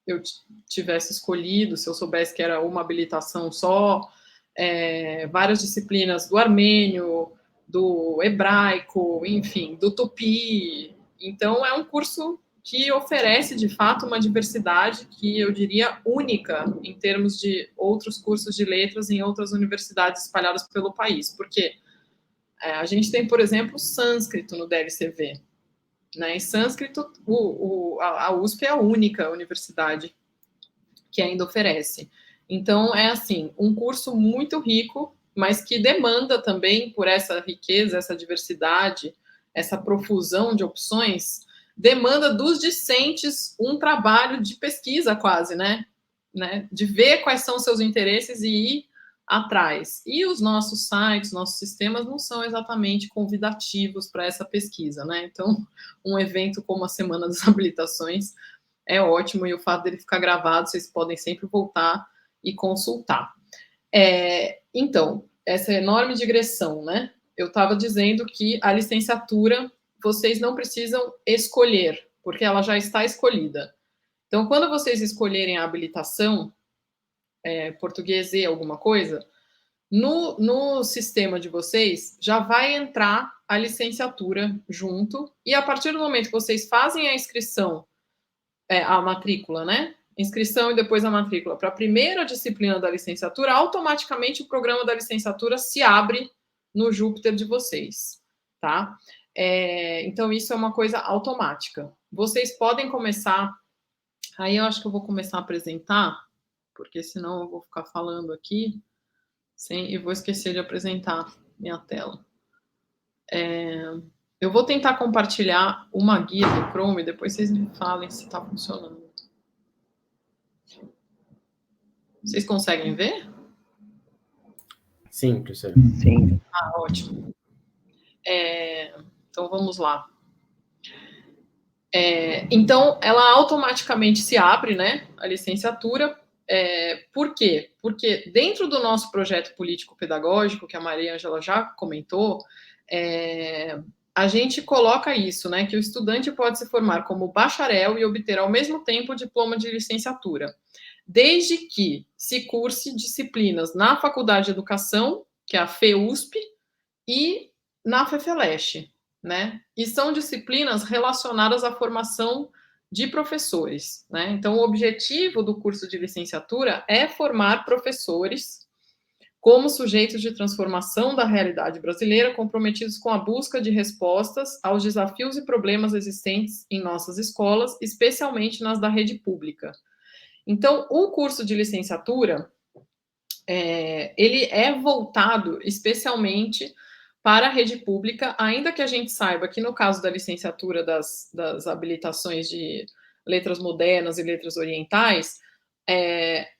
eu tivesse escolhido, se eu soubesse que era uma habilitação só, várias disciplinas do armênio, do hebraico, enfim, do tupi. Então, é um curso que oferece, de fato, uma diversidade que eu diria única em termos de outros cursos de letras em outras universidades espalhadas pelo país. Porque a gente tem, por exemplo, sânscrito no DLCV. Né? Em sânscrito, a USP é a única universidade que ainda oferece. Então, é assim, um curso muito rico, mas que demanda também, por essa riqueza, essa diversidade, essa profusão de opções, demanda dos discentes um trabalho de pesquisa quase, né? De ver quais são os seus interesses e ir atrás. E os nossos sites, nossos sistemas não são exatamente convidativos para essa pesquisa, né? Então, um evento como a Semana das Habilitações é ótimo, e o fato dele ficar gravado, vocês podem sempre voltar e consultar. Então, essa enorme digressão, né? Eu estava dizendo que a licenciatura, vocês não precisam escolher, porque ela já está escolhida. Então, quando vocês escolherem a habilitação, português e alguma coisa, no sistema de vocês já vai entrar a licenciatura junto, e a partir do momento que vocês fazem a inscrição, a matrícula, né? Inscrição e depois a matrícula para a primeira disciplina da licenciatura, automaticamente o programa da licenciatura se abre no Júpiter de vocês, tá? Então, isso é uma coisa automática. Vocês podem começar... Aí eu acho que eu vou começar a apresentar, porque senão eu vou ficar falando aqui e vou esquecer de apresentar minha tela. Eu vou tentar compartilhar uma guia do Chrome, depois vocês me falem se está funcionando. Vocês conseguem ver? Sim, professor. Sim. Ótimo. Então, vamos lá. Então, ela automaticamente se abre, né, a licenciatura. Por quê? Porque dentro do nosso projeto político-pedagógico, que a Mariângela já comentou, a gente coloca isso, né, que o estudante pode se formar como bacharel e obter ao mesmo tempo o diploma de licenciatura, desde que se curse disciplinas na Faculdade de Educação, que é a FEUSP, e na FEFELESH, né? E são disciplinas relacionadas à formação de professores, né? Então, o objetivo do curso de licenciatura é formar professores como sujeitos de transformação da realidade brasileira, comprometidos com a busca de respostas aos desafios e problemas existentes em nossas escolas, especialmente nas da rede pública. Então, o curso de licenciatura, ele é voltado especialmente para a rede pública, ainda que a gente saiba que no caso da licenciatura das habilitações de letras modernas e letras orientais,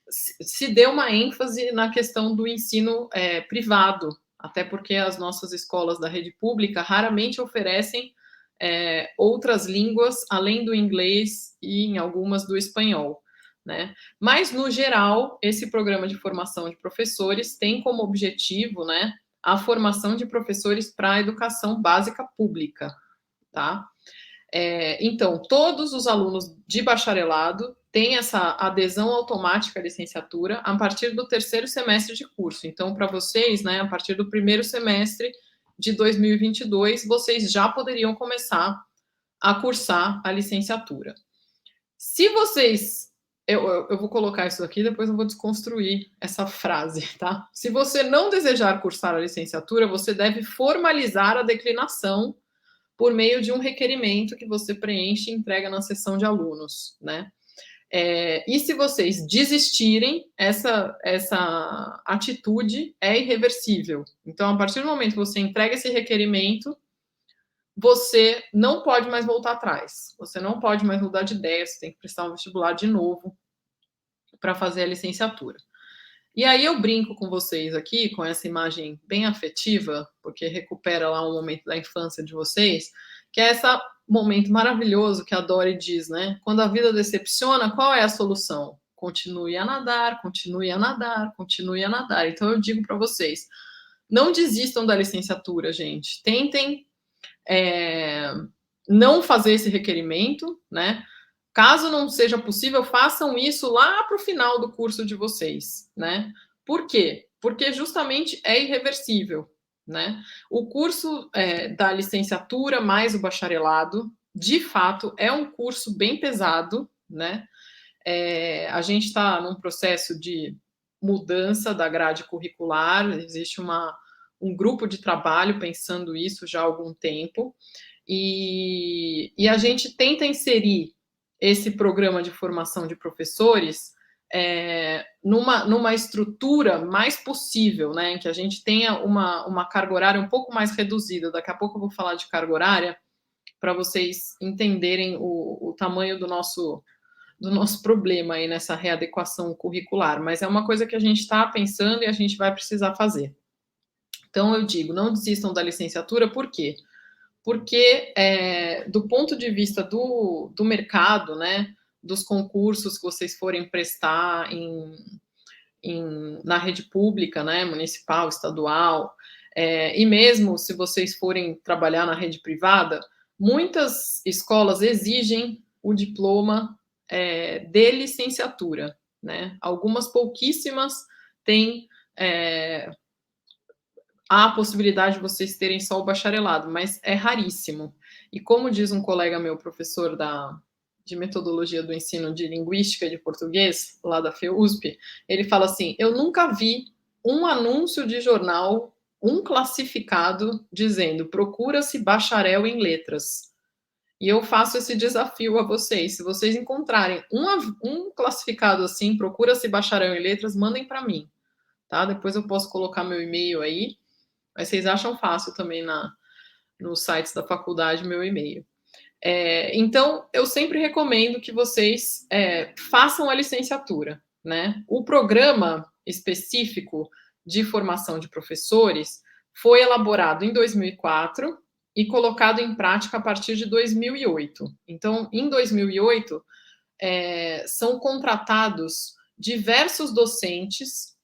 se deu uma ênfase na questão do ensino privado, até porque as nossas escolas da rede pública raramente oferecem outras línguas, além do inglês e em algumas do espanhol, né? Mas, no geral, esse programa de formação de professores tem como objetivo, né, a formação de professores para a educação básica pública, tá? Então, todos os alunos de bacharelado têm essa adesão automática à licenciatura a partir do terceiro semestre de curso. Então, para vocês, né, a partir do primeiro semestre, de 2022, vocês já poderiam começar a cursar a licenciatura. Se vocês... Eu vou colocar isso aqui, depois eu vou desconstruir essa frase, tá? Se você não desejar cursar a licenciatura, você deve formalizar a declinação por meio de um requerimento que você preenche e entrega na seção de alunos, né? E se vocês desistirem, essa atitude é irreversível. Então, a partir do momento que você entrega esse requerimento, você não pode mais voltar atrás. Você não pode mais mudar de ideia, você tem que prestar um vestibular de novo para fazer a licenciatura. E aí eu brinco com vocês aqui, com essa imagem bem afetiva, porque recupera lá um momento da infância de vocês, que é esse momento maravilhoso que a Dory diz, né? Quando a vida decepciona, qual é a solução? Continue a nadar, continue a nadar, continue a nadar. Então eu digo para vocês, não desistam da licenciatura, gente. Tentem não fazer esse requerimento, né? Caso não seja possível, façam isso lá para o final do curso de vocês, né? Por quê? Porque justamente é irreversível, né? O curso da licenciatura mais o bacharelado, de fato, é um curso bem pesado, né? A gente está num processo de mudança da grade curricular, existe um grupo de trabalho pensando isso já há algum tempo, e a gente tenta inserir esse programa de formação de professores numa estrutura mais possível, né, em que a gente tenha uma carga horária um pouco mais reduzida. Daqui a pouco eu vou falar de carga horária, para vocês entenderem o tamanho do nosso problema aí nessa readequação curricular, mas é uma coisa que a gente está pensando e a gente vai precisar fazer. Então, eu digo, não desistam da licenciatura, por quê? Porque, do ponto de vista do mercado, né, dos concursos que vocês forem prestar na rede pública, né, municipal, estadual, e mesmo se vocês forem trabalhar na rede privada, muitas escolas exigem o diploma de licenciatura, né? Algumas pouquíssimas têm há a possibilidade de vocês terem só o bacharelado, mas é raríssimo. E como diz um colega meu, professor de metodologia do ensino de linguística e de português, lá da FEUSP, ele fala assim, eu nunca vi um anúncio de jornal, um classificado, dizendo, procura-se bacharel em letras. E eu faço esse desafio a vocês, se vocês encontrarem um classificado assim, procura-se bacharel em letras, mandem para mim, tá? Depois eu posso colocar meu e-mail aí, mas vocês acham fácil também nos sites da faculdade meu e-mail. Então, eu sempre recomendo que vocês façam a licenciatura, né? O programa específico de formação de professores foi elaborado em 2004 e colocado em prática a partir de 2008. Então, em 2008, são contratados diversos docentes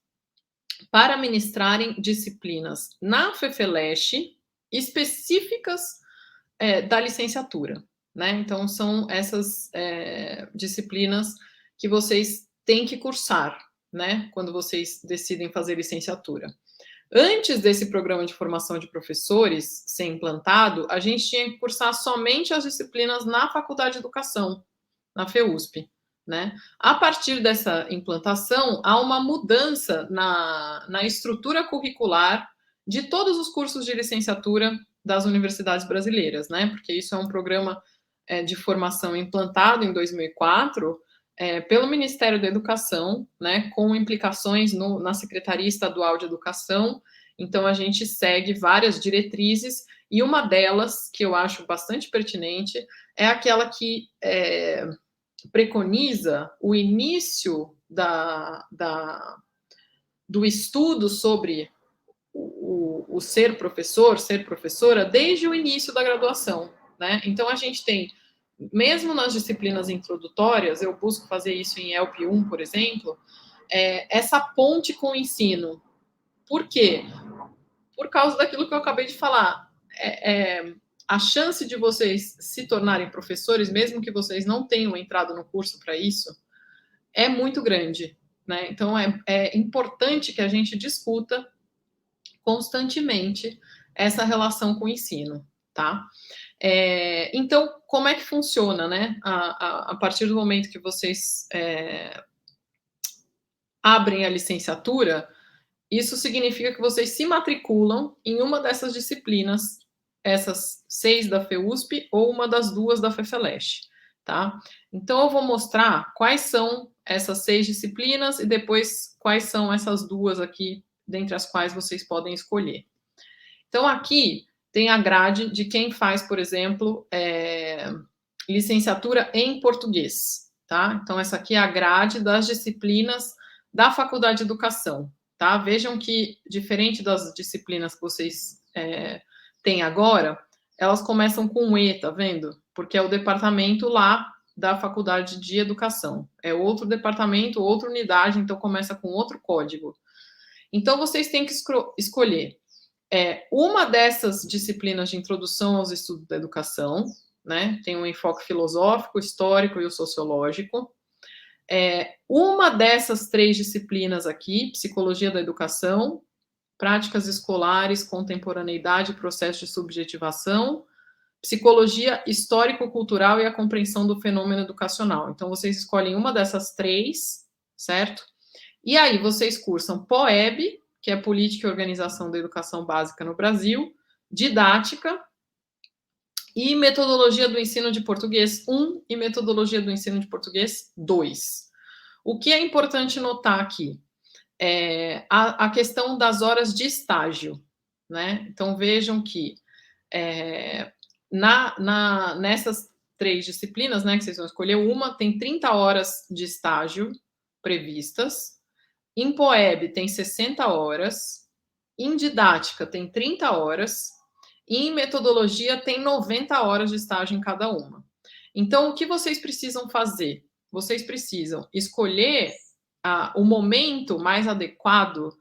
para ministrarem disciplinas na FEFELESH específicas da licenciatura, né? Então, são essas disciplinas que vocês têm que cursar, né? Quando vocês decidem fazer licenciatura. Antes desse programa de formação de professores ser implantado, a gente tinha que cursar somente as disciplinas na Faculdade de Educação, na FEUSP, né? A partir dessa implantação, há uma mudança na estrutura curricular de todos os cursos de licenciatura das universidades brasileiras, né? Porque isso é um programa de formação implantado em 2004 pelo Ministério da Educação, né? Com implicações na Secretaria Estadual de Educação. Então, a gente segue várias diretrizes e uma delas, que eu acho bastante pertinente, é aquela que preconiza o início do estudo sobre o ser professor, ser professora, desde o início da graduação, né? Então, a gente tem, mesmo nas disciplinas introdutórias, eu busco fazer isso em ELP 1, por exemplo, essa ponte com o ensino. Por quê? Por causa daquilo que eu acabei de falar. A chance de vocês se tornarem professores, mesmo que vocês não tenham entrado no curso para isso, é muito grande, né? Então, é importante que a gente discuta constantemente essa relação com o ensino, tá? Então, como é que funciona, né? A partir do momento que vocês abrem a licenciatura, isso significa que vocês se matriculam em uma dessas disciplinas, essas 6 da FEUSP ou uma das 2 da FEFELESH, tá? Então, eu vou mostrar quais são essas 6 disciplinas e depois quais são essas 2 aqui, dentre as quais vocês podem escolher. Então, aqui tem a grade de quem faz, por exemplo, licenciatura em português, tá? Então, essa aqui é a grade das disciplinas da Faculdade de Educação, tá? Vejam que, diferente das disciplinas que vocês têm agora, elas começam com E, tá vendo? Porque é o departamento lá da Faculdade de Educação. É outro departamento, outra unidade, então começa com outro código. Então, vocês têm que escolher uma dessas disciplinas de introdução aos estudos da educação, né? Tem um enfoque filosófico, histórico e o sociológico. Uma dessas 3 disciplinas aqui, psicologia da educação, práticas escolares, contemporaneidade e processo de subjetivação, psicologia histórico-cultural e a compreensão do fenômeno educacional. Então, vocês escolhem uma dessas 3, certo? E aí, vocês cursam POEB, que é Política e Organização da Educação Básica no Brasil, Didática e Metodologia do Ensino de Português 1 e Metodologia do Ensino de Português 2. O que é importante notar aqui é a questão das horas de estágio, né? Então, vejam que nessas 3 disciplinas, né, que vocês vão escolher, uma tem 30 horas de estágio previstas, em POEB tem 60 horas, em didática tem 30 horas, e em metodologia tem 90 horas de estágio em cada uma. Então, o que vocês precisam fazer? Vocês precisam escolher o momento mais adequado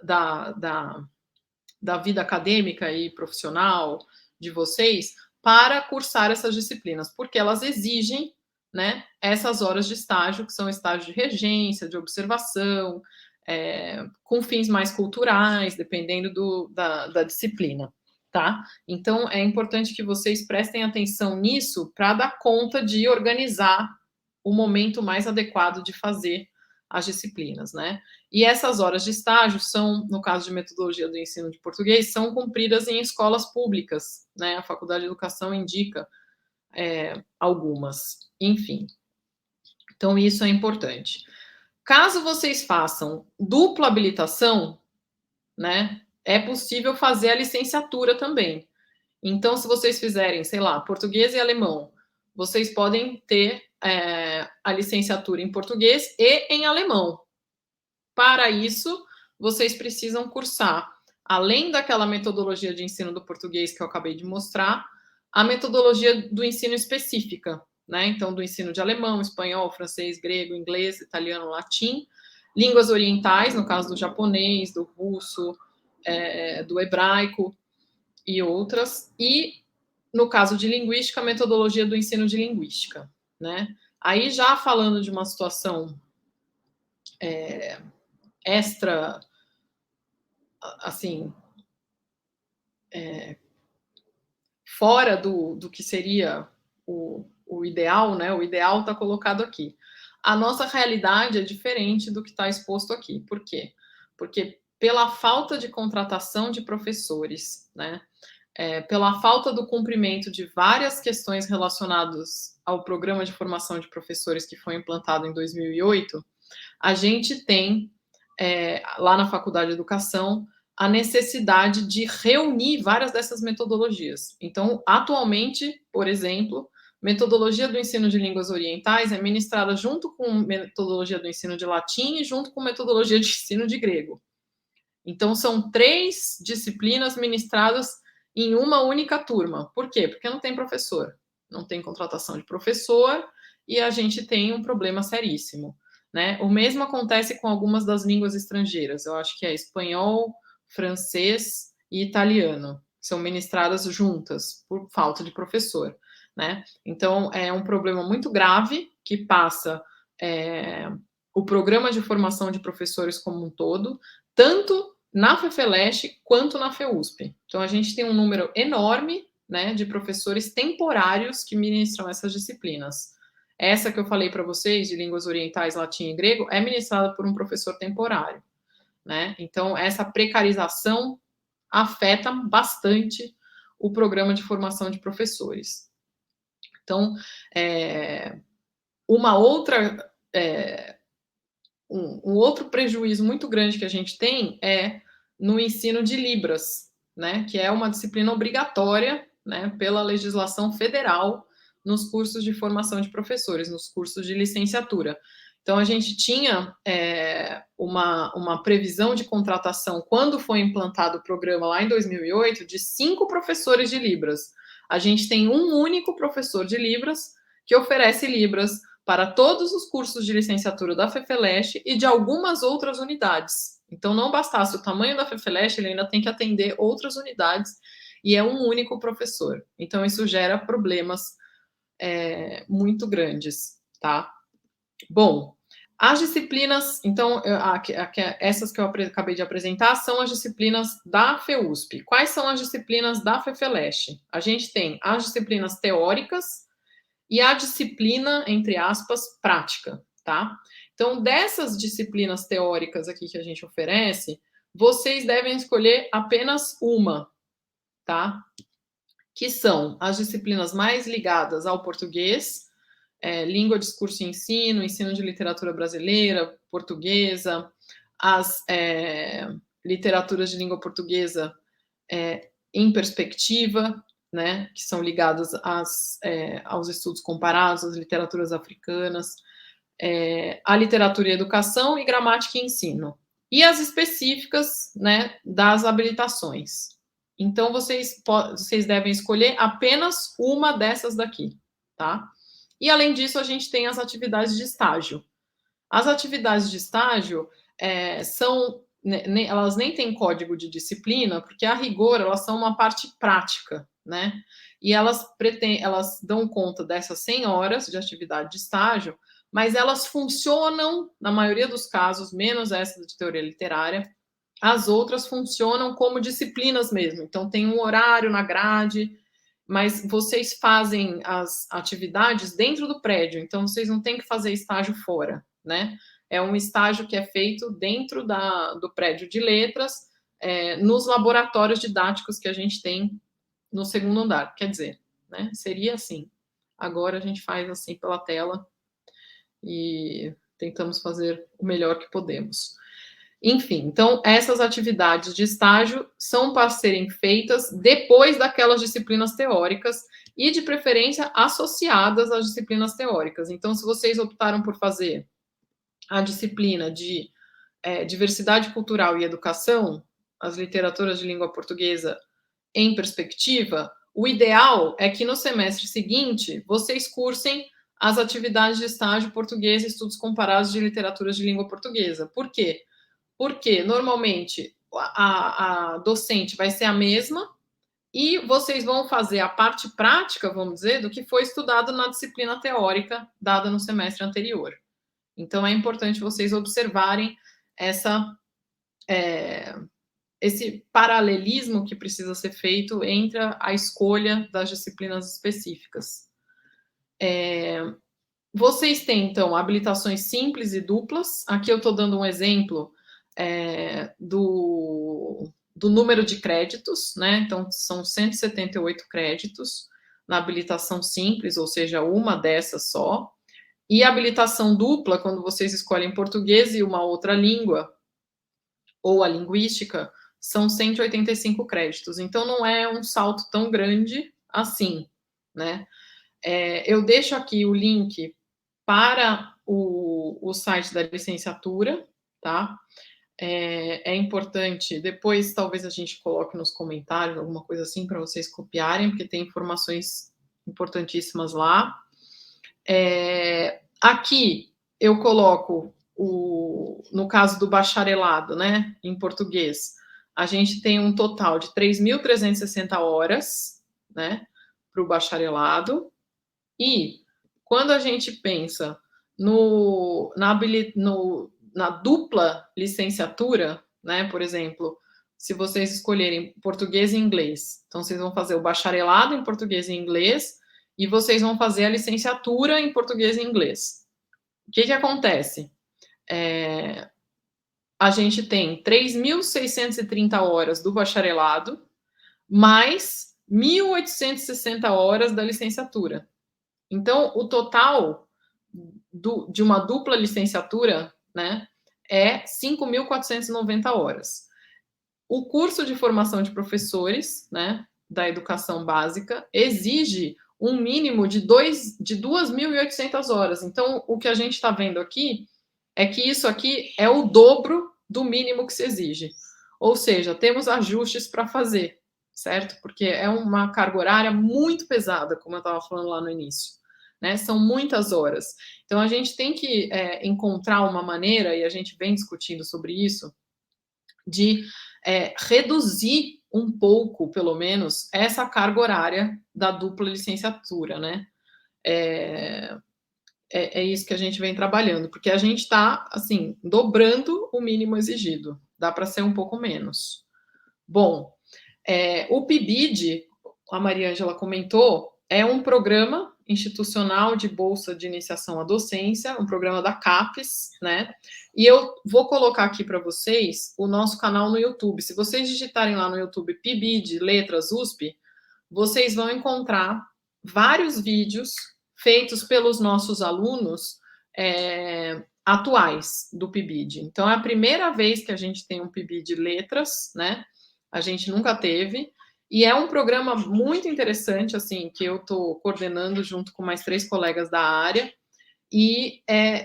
da vida acadêmica e profissional de vocês para cursar essas disciplinas, porque elas exigem, né, essas horas de estágio, que são estágios de regência, de observação, com fins mais culturais, dependendo da disciplina, tá? Então, é importante que vocês prestem atenção nisso para dar conta de organizar o momento mais adequado de fazer as disciplinas, né? E essas horas de estágio são, no caso de metodologia do ensino de português, são cumpridas em escolas públicas, né? A Faculdade de Educação indica algumas, enfim. Então, isso é importante. Caso vocês façam dupla habilitação, né, é possível fazer a licenciatura também. Então, se vocês fizerem, sei lá, português e alemão, vocês podem ter a licenciatura em português e em alemão. Para isso, vocês precisam cursar, além daquela metodologia de ensino do português que eu acabei de mostrar, a metodologia do ensino específica, né? Então, do ensino de alemão, espanhol, francês, grego, inglês, italiano, latim, línguas orientais, no caso do japonês, do russo, do hebraico e outras, e, no caso de linguística, a metodologia do ensino de linguística, né? Aí, já falando de uma situação extra, assim, fora do que seria o ideal, né? O ideal está colocado aqui. A nossa realidade é diferente do que está exposto aqui. Por quê? Porque pela falta de contratação de professores, né? Pela falta do cumprimento de várias questões relacionadas ao programa de formação de professores que foi implantado em 2008, a gente tem, lá na Faculdade de Educação, a necessidade de reunir várias dessas metodologias. Então, atualmente, por exemplo, metodologia do ensino de línguas orientais é ministrada junto com metodologia do ensino de latim e junto com metodologia de ensino de grego. Então, são 3 disciplinas ministradas em uma única turma. Por quê? Porque não tem professor, não tem contratação de professor e a gente tem um problema seríssimo, né? O mesmo acontece com algumas das línguas estrangeiras. Eu acho que é espanhol, francês e italiano. São ministradas juntas por falta de professor, né? Então, é um problema muito grave que passa o programa de formação de professores como um todo, tanto na FEFELESH quanto na FEUSP. Então, a gente tem um número enorme, né, de professores temporários que ministram essas disciplinas. Essa que eu falei para vocês, de línguas orientais, latim e grego, é ministrada por um professor temporário, né? Então, essa precarização afeta bastante o programa de formação de professores. Então, uma outra... Um outro prejuízo muito grande que a gente tem é no ensino de Libras, né, que é uma disciplina obrigatória, né, pela legislação federal nos cursos de formação de professores, nos cursos de licenciatura. Então, a gente tinha uma previsão de contratação, quando foi implantado o programa lá em 2008, de 5 professores de Libras. A gente tem um único professor de Libras que oferece Libras para todos os cursos de licenciatura da FEFELESH e de algumas outras unidades. Então, não bastasse o tamanho da FEFELESH, ele ainda tem que atender outras unidades, e é um único professor. Então, isso gera problemas muito grandes, tá? Bom, as disciplinas, então, essas que eu acabei de apresentar são as disciplinas da FEUSP. Quais são as disciplinas da FEFELESH? A gente tem as disciplinas teóricas e a disciplina, entre aspas, prática, tá? Então, dessas disciplinas teóricas aqui que a gente oferece, vocês devem escolher apenas uma, tá? Que são as disciplinas mais ligadas ao português, língua, discurso e ensino, ensino de literatura brasileira, portuguesa, as literaturas de língua portuguesa em perspectiva, né, que são ligadas aos estudos comparados, às literaturas africanas, a literatura e educação e gramática e ensino. E as específicas, né, das habilitações. Então, vocês devem escolher apenas uma dessas daqui, tá? E, além disso, a gente tem as atividades de estágio. As atividades de estágio elas nem têm código de disciplina, porque, a rigor, elas são uma parte prática, né? E elas dão conta dessas 100 horas de atividade de estágio, mas elas funcionam, na maioria dos casos, menos essa de teoria literária, as outras funcionam como disciplinas mesmo. Então, tem um horário na grade, mas vocês fazem as atividades dentro do prédio, então vocês não têm que fazer estágio fora, né? É um estágio que é feito dentro do prédio de letras, nos laboratórios didáticos que a gente tem no segundo andar. Quer dizer, né, seria assim. Agora a gente faz assim pela tela e tentamos fazer o melhor que podemos. Enfim, então, essas atividades de estágio são para serem feitas depois daquelas disciplinas teóricas e, de preferência, associadas às disciplinas teóricas. Então, se vocês optaram por fazer a disciplina de diversidade cultural e educação, as literaturas de língua portuguesa em perspectiva, o ideal é que no semestre seguinte vocês cursem as atividades de estágio português e estudos comparados de literaturas de língua portuguesa. Por quê? Porque, normalmente, a docente vai ser a mesma e vocês vão fazer a parte prática, vamos dizer, do que foi estudado na disciplina teórica dada no semestre anterior. Então, é importante vocês observarem esse paralelismo que precisa ser feito entre a escolha das disciplinas específicas. Vocês têm, então, habilitações simples e duplas. Aqui eu estou dando um exemplo do número de créditos, né? Então, são 178 créditos na habilitação simples, ou seja, uma dessas só. E a habilitação dupla, quando vocês escolhem português e uma outra língua, ou a linguística, são 185 créditos. Então, não é um salto tão grande assim, né? Eu deixo aqui o link para o site da licenciatura, tá? É importante, depois talvez a gente coloque nos comentários alguma coisa assim para vocês copiarem, porque tem informações importantíssimas lá. Aqui eu coloco no caso do bacharelado, né, em português, a gente tem um total de 3.360 horas, né, para o bacharelado, e quando a gente pensa na dupla licenciatura, né? Por exemplo, se vocês escolherem português e inglês, então vocês vão fazer o bacharelado em português e inglês e vocês vão fazer a licenciatura em português e inglês. O que acontece? A gente tem 3.630 horas do bacharelado, mais 1.860 horas da licenciatura. Então, o total de uma dupla licenciatura, né, é 5.490 horas. O curso de formação de professores, né, da educação básica, exige um mínimo de 2.800 horas. Então, o que a gente está vendo aqui é que isso aqui é o dobro do mínimo que se exige. Ou seja, temos ajustes para fazer, certo? Porque é uma carga horária muito pesada, como eu estava falando lá no início, né? São muitas horas. Então, a gente tem que encontrar uma maneira, e a gente vem discutindo sobre isso, de reduzir um pouco, pelo menos, essa carga horária da dupla licenciatura, né? É isso que a gente vem trabalhando, porque a gente está, assim, dobrando o mínimo exigido. Dá para ser um pouco menos. Bom, o PIBID, a Maria Ângela comentou, é um programa institucional de bolsa de iniciação à docência, um programa da CAPES, né? E eu vou colocar aqui para vocês o nosso canal no YouTube. Se vocês digitarem lá no YouTube PIBID Letras USP, vocês vão encontrar vários vídeos feitos pelos nossos alunos atuais do PIBID. Então, é a primeira vez que a gente tem um PIBID Letras, né? A gente nunca teve. E é um programa muito interessante, assim, que eu estou coordenando junto com mais 3 colegas da área. E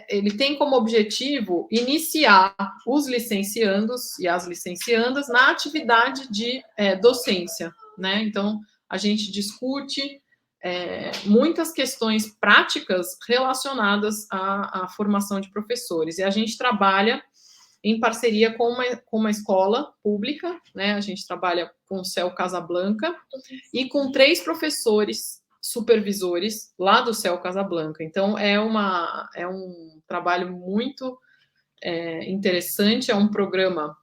ele tem como objetivo iniciar os licenciandos e as licenciandas na atividade de docência, né? Então, a gente discute muitas questões práticas relacionadas à formação de professores. E a gente trabalha em parceria com uma escola pública, né? A gente trabalha com o CEL Casablanca e com 3 professores supervisores lá do CEL Casablanca. Então, é um trabalho muito interessante, é um programa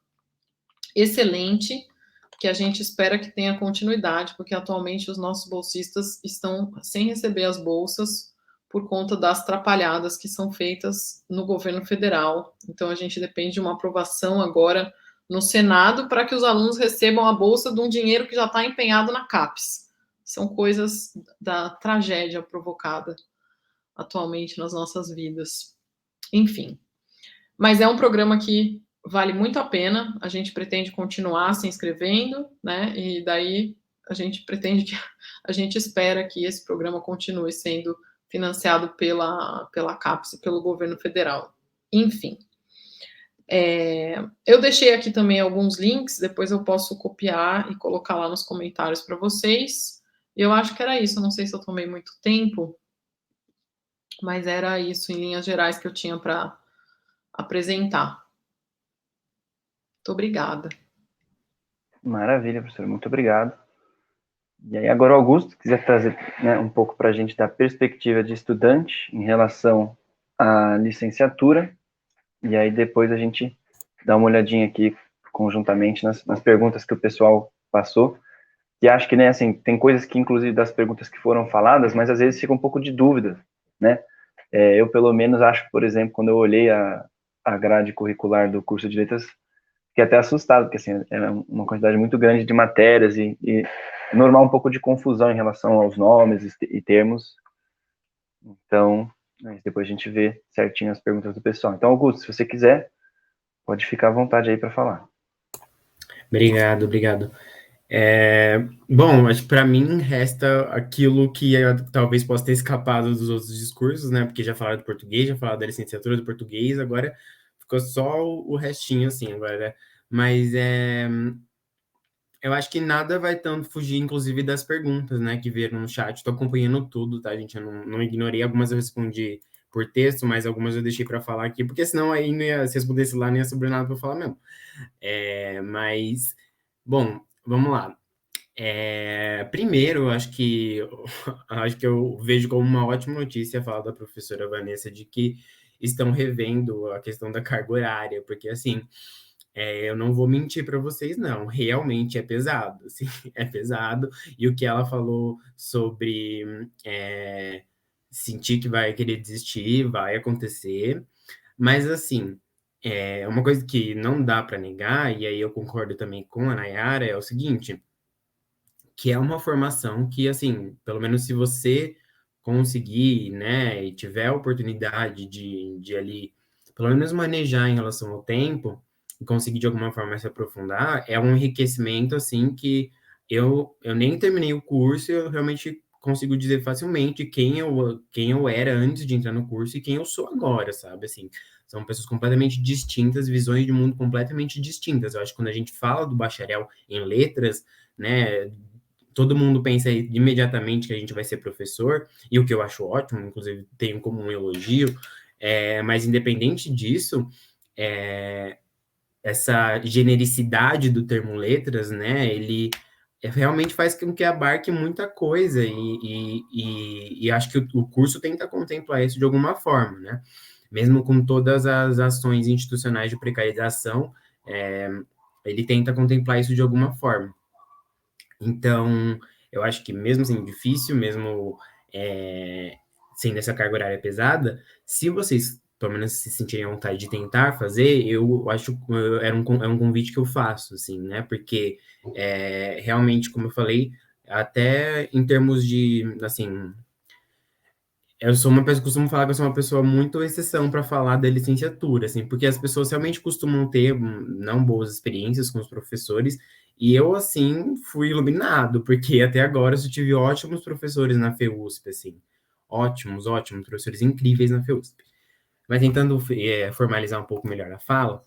excelente, que a gente espera que tenha continuidade, porque atualmente os nossos bolsistas estão sem receber as bolsas por conta das atrapalhadas que são feitas no governo federal. Então, a gente depende de uma aprovação agora no Senado para que os alunos recebam a bolsa de um dinheiro que já está empenhado na CAPES. São coisas da tragédia provocada atualmente nas nossas vidas. Enfim. Mas é um programa que vale muito a pena. A gente pretende continuar se inscrevendo, né? E daí a gente espera que esse programa continue sendo financiado pela CAPES, pelo governo federal. Enfim. Eu deixei aqui também alguns links, depois eu posso copiar e colocar lá nos comentários para vocês. Eu acho que era isso, não sei se eu tomei muito tempo, mas era isso, em linhas gerais, que eu tinha para apresentar. Muito obrigada. Maravilha, professor, muito obrigado. E aí, agora o Augusto, quiser trazer, né, um pouco para a gente da perspectiva de estudante em relação à licenciatura, e aí depois a gente dá uma olhadinha aqui conjuntamente nas perguntas que o pessoal passou. E acho que, né, assim, tem coisas que, inclusive, das perguntas que foram faladas, mas às vezes fica um pouco de dúvida, né? Eu, pelo menos, acho que, por exemplo, quando eu olhei a grade curricular do curso de letras, fiquei até assustado, porque, assim, é uma quantidade muito grande de matérias e normal um pouco de confusão em relação aos nomes e termos. Então, depois a gente vê certinho as perguntas do pessoal. Então, Augusto, se você quiser, pode ficar à vontade aí para falar. Obrigado. Bom, acho que para mim resta aquilo que talvez possa ter escapado dos outros discursos, né? Porque já falaram do português, já falaram da licenciatura do português, agora ficou só o restinho, assim, agora. Mas eu acho que nada vai tanto fugir, inclusive, das perguntas, né? Que vieram no chat. Estou acompanhando tudo, tá, gente? Eu não ignorei. Algumas eu respondi por texto, mas algumas eu deixei para falar aqui, porque senão aí não ia, se respondesse lá, não ia sobrar nada para falar mesmo. Mas, bom, vamos lá. Primeiro, acho que eu vejo como uma ótima notícia a fala da professora Vanessa de que estão revendo a questão da carga horária, porque, assim, eu não vou mentir para vocês, não. Realmente é pesado, assim, é pesado. E o que ela falou sobre sentir que vai querer desistir, vai acontecer. Mas, assim, uma coisa que não dá para negar, e aí eu concordo também com a Nayara, é o seguinte, que é uma formação que, assim, pelo menos se você conseguir, né, e tiver a oportunidade de ali, pelo menos manejar em relação ao tempo, e conseguir de alguma forma se aprofundar, é um enriquecimento, assim, que eu nem terminei o curso e eu realmente consigo dizer facilmente quem eu era antes de entrar no curso e quem eu sou agora, sabe, assim, são pessoas completamente distintas, visões de mundo completamente distintas. Eu acho que quando a gente fala do bacharel em letras, né, todo mundo pensa imediatamente que a gente vai ser professor, e o que eu acho ótimo, inclusive tenho como um elogio, mas independente disso, essa genericidade do termo letras, né, ele realmente faz com que abarque muita coisa, e acho que o curso tenta contemplar isso de alguma forma, né, mesmo com todas as ações institucionais de precarização, ele tenta contemplar isso de alguma forma. Então, eu acho que mesmo sendo difícil, mesmo sendo essa carga horária pesada, se vocês, pelo menos, se sentirem à vontade de tentar fazer, eu acho que é um convite que eu faço, assim, né? Porque, realmente, como eu falei, até em termos de, assim, eu sou uma pessoa, costumo falar que eu sou uma pessoa muito exceção para falar da licenciatura, assim, porque as pessoas realmente costumam ter não boas experiências com os professores, e eu, assim, fui iluminado, porque até agora eu só tive ótimos professores na FEUSP, assim, ótimos, ótimos professores incríveis na FEUSP. Mas tentando formalizar um pouco melhor a fala,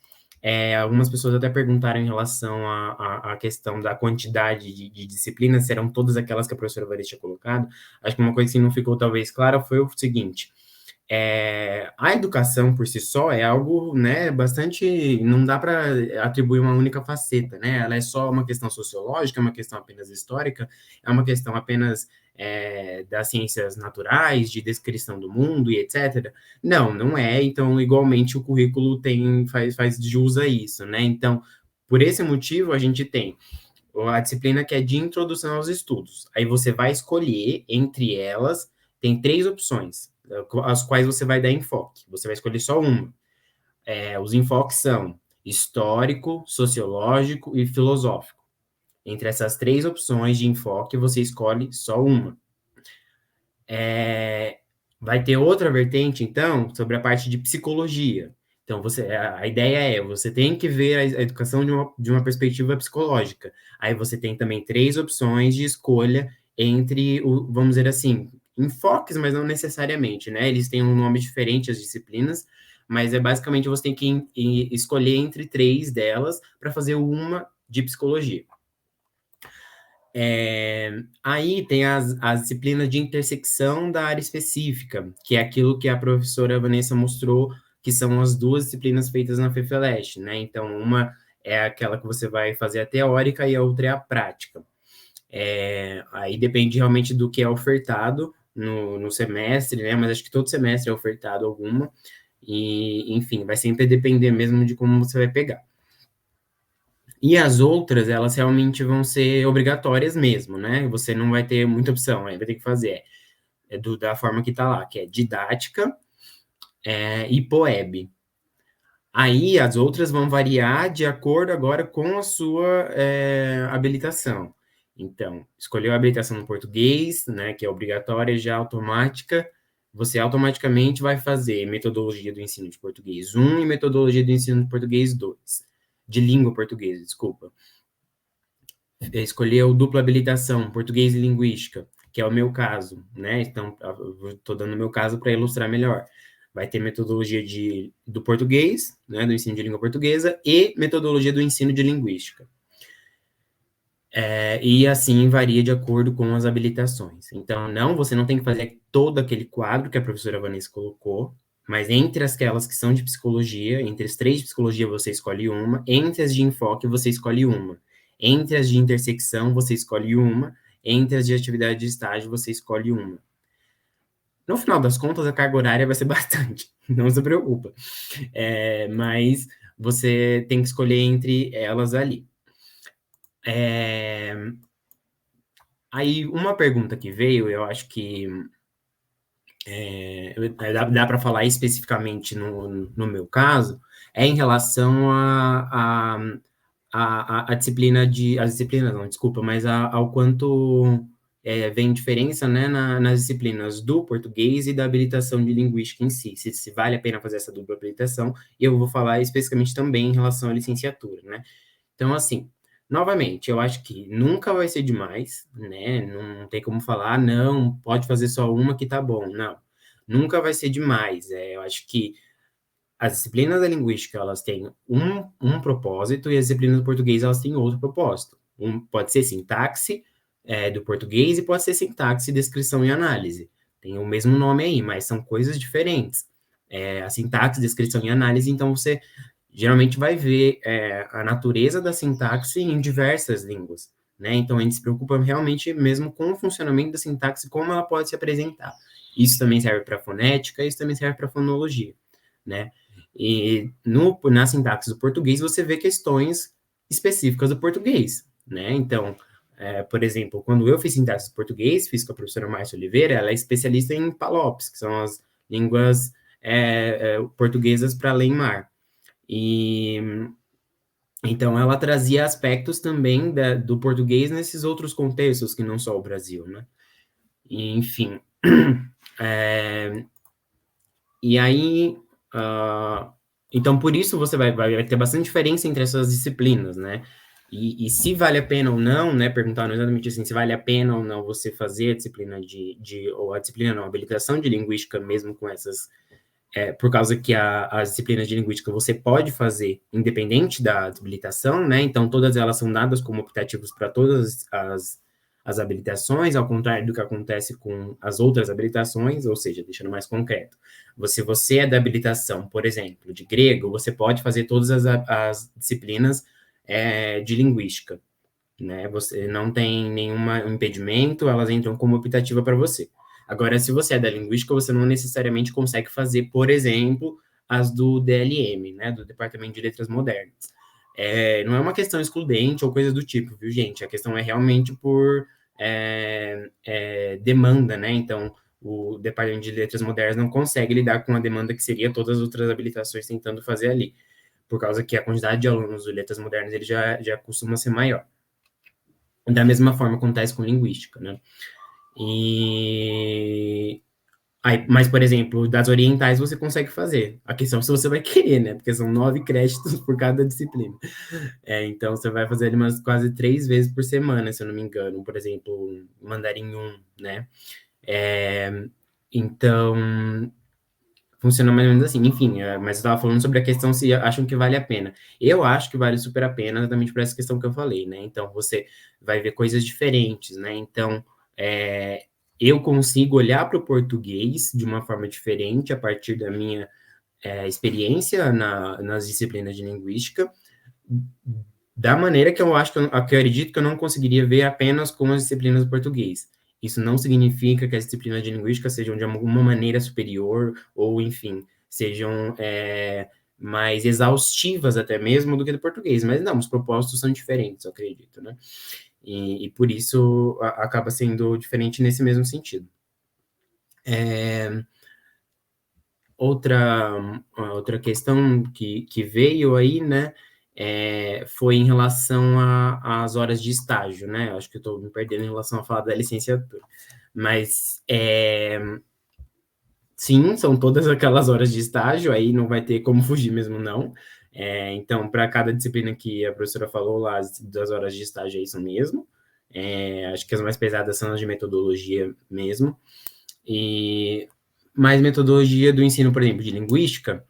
algumas pessoas até perguntaram em relação à questão da quantidade de disciplinas, se eram todas aquelas que a professora Vanessa tinha colocado. Acho que uma coisa que não ficou talvez clara foi o seguinte: a educação por si só é algo, né, bastante, não dá para atribuir uma única faceta, né? Ela é só uma questão sociológica, é uma questão apenas histórica, é uma questão apenas das ciências naturais, de descrição do mundo e etc. Não, não é. Então, igualmente, o currículo faz jus a isso, né? Então, por esse motivo, a gente tem a disciplina que é de introdução aos estudos. Aí você vai escolher entre elas, tem 3 opções, as quais você vai dar enfoque. Você vai escolher só uma. Os enfoques são histórico, sociológico e filosófico. Entre essas 3 opções de enfoque, você escolhe só uma. Vai ter outra vertente, então, sobre a parte de psicologia. Então, a ideia você tem que ver a educação de uma perspectiva psicológica. Aí você tem também 3 opções de escolha entre, vamos dizer assim, enfoques, mas não necessariamente, né? Eles têm um nome diferente, as disciplinas, mas basicamente você tem que escolher entre 3 delas para fazer uma de psicologia. Aí tem as disciplinas de intersecção da área específica, que é aquilo que a professora Vanessa mostrou, que são as 2 disciplinas feitas na FEFELESH, né? Então, uma é aquela que você vai fazer a teórica e a outra é a prática. Aí depende realmente do que é ofertado no semestre, né? Mas acho que todo semestre é ofertado alguma, e, enfim, vai sempre depender mesmo de como você vai pegar. E as outras, elas realmente vão ser obrigatórias mesmo, né? Você não vai ter muita opção, aí vai ter que fazer da forma que tá lá, que é didática e POEB. Aí as outras vão variar de acordo agora com a sua habilitação. Então, escolheu a habilitação no português, né, que é obrigatória, já automática, você automaticamente vai fazer metodologia do ensino de português 1 e metodologia do ensino de português 2. De língua portuguesa, desculpa. Escolheu dupla habilitação, português e linguística, que é o meu caso, né? Então, estou dando o meu caso para ilustrar melhor. Vai ter metodologia do português, né, do ensino de língua portuguesa, e metodologia do ensino de linguística. E assim varia de acordo com as habilitações. Então, você não tem que fazer todo aquele quadro que a professora Vanessa colocou, mas entre aquelas que são de psicologia, entre as 3 de psicologia você escolhe uma, entre as de enfoque você escolhe uma, entre as de intersecção você escolhe uma, entre as de atividade de estágio você escolhe uma. No final das contas, a carga horária vai ser bastante, não se preocupa. Mas você tem que escolher entre elas ali. Aí, uma pergunta que veio, eu acho que dá para falar especificamente no meu caso, é em relação a disciplina as disciplinas, não, desculpa, mas ao quanto vem diferença, né, nas disciplinas do português e da habilitação de linguística em si, se vale a pena fazer essa dupla habilitação, e eu vou falar especificamente também em relação à licenciatura, né? Então, assim, novamente, eu acho que nunca vai ser demais, né? Não tem como falar, não, pode fazer só uma que tá bom, não. Nunca vai ser demais. Eu acho que as disciplinas da linguística, elas têm um propósito e as disciplinas do português, elas têm outro propósito. Pode ser sintaxe do português e pode ser sintaxe, descrição e análise. Tem o mesmo nome aí, mas são coisas diferentes. A sintaxe, descrição e análise, então você geralmente vai ver a natureza da sintaxe em diversas línguas, né? Então, a gente se preocupa realmente mesmo com o funcionamento da sintaxe, como ela pode se apresentar. Isso também serve para fonética, isso também serve para fonologia, né? E na sintaxe do português, você vê questões específicas do português, né? Então, por exemplo, quando eu fiz sintaxe do português, fiz com a professora Márcia Oliveira, ela é especialista em PALOPs, que são as línguas portuguesas para além-mar. E então ela trazia aspectos também do português nesses outros contextos que não só o Brasil, né? E, enfim, e aí, então por isso você vai ter bastante diferença entre essas disciplinas, né? E se vale a pena ou não, né? Perguntaram exatamente assim, se vale a pena ou não você fazer a disciplina ou a disciplina não, a habilitação de linguística mesmo com essas por causa que as disciplinas de linguística você pode fazer independente da habilitação, né? Então, todas elas são dadas como optativos para todas as habilitações, ao contrário do que acontece com as outras habilitações, ou seja, deixando mais concreto. Você é da habilitação, por exemplo, de grego, você pode fazer todas as disciplinas de linguística, né? Você não tem nenhum impedimento, elas entram como optativa para você. Agora, se você é da linguística, você não necessariamente consegue fazer, por exemplo, as do DLM, né, do Departamento de Letras Modernas. Não é uma questão excludente ou coisa do tipo, viu, gente? A questão é realmente por demanda, né? Então, o Departamento de Letras Modernas não consegue lidar com a demanda que seria todas as outras habilitações tentando fazer ali, por causa que a quantidade de alunos de Letras Modernas ele já costuma ser maior. Da mesma forma acontece com linguística, né? Mas, por exemplo, das orientais você consegue fazer. A questão é se você vai querer, né? Porque são 9 créditos por cada disciplina. Então, você vai fazer umas quase 3 vezes por semana, se eu não me engano. Por exemplo, mandarim 1, né? Então, funciona mais ou menos assim. Enfim, mas eu estava falando sobre a questão se acham que vale a pena. Eu acho que vale super a pena, exatamente por essa questão que eu falei, né? Então, você vai ver coisas diferentes, né? Então, eu consigo olhar para o português de uma forma diferente a partir da minha experiência nas disciplinas de linguística, da maneira que eu acho que eu acredito que eu não conseguiria ver apenas com as disciplinas do português. Isso não significa que as disciplinas de linguística sejam de alguma maneira superior, ou, enfim, sejam mais exaustivas até mesmo do que do português, mas não, os propósitos são diferentes, eu acredito, né? E por isso acaba sendo diferente nesse mesmo sentido. Outra questão que veio aí, né, foi em relação às horas de estágio, né? Acho que eu estou me perdendo em relação a falar da licenciatura. Mas, sim, são todas aquelas horas de estágio, aí não vai ter como fugir mesmo, não. Então, para cada disciplina que a professora falou lá, das horas de estágio é isso mesmo. Acho que as mais pesadas são as de metodologia mesmo. Mas metodologia do ensino, por exemplo, de linguística,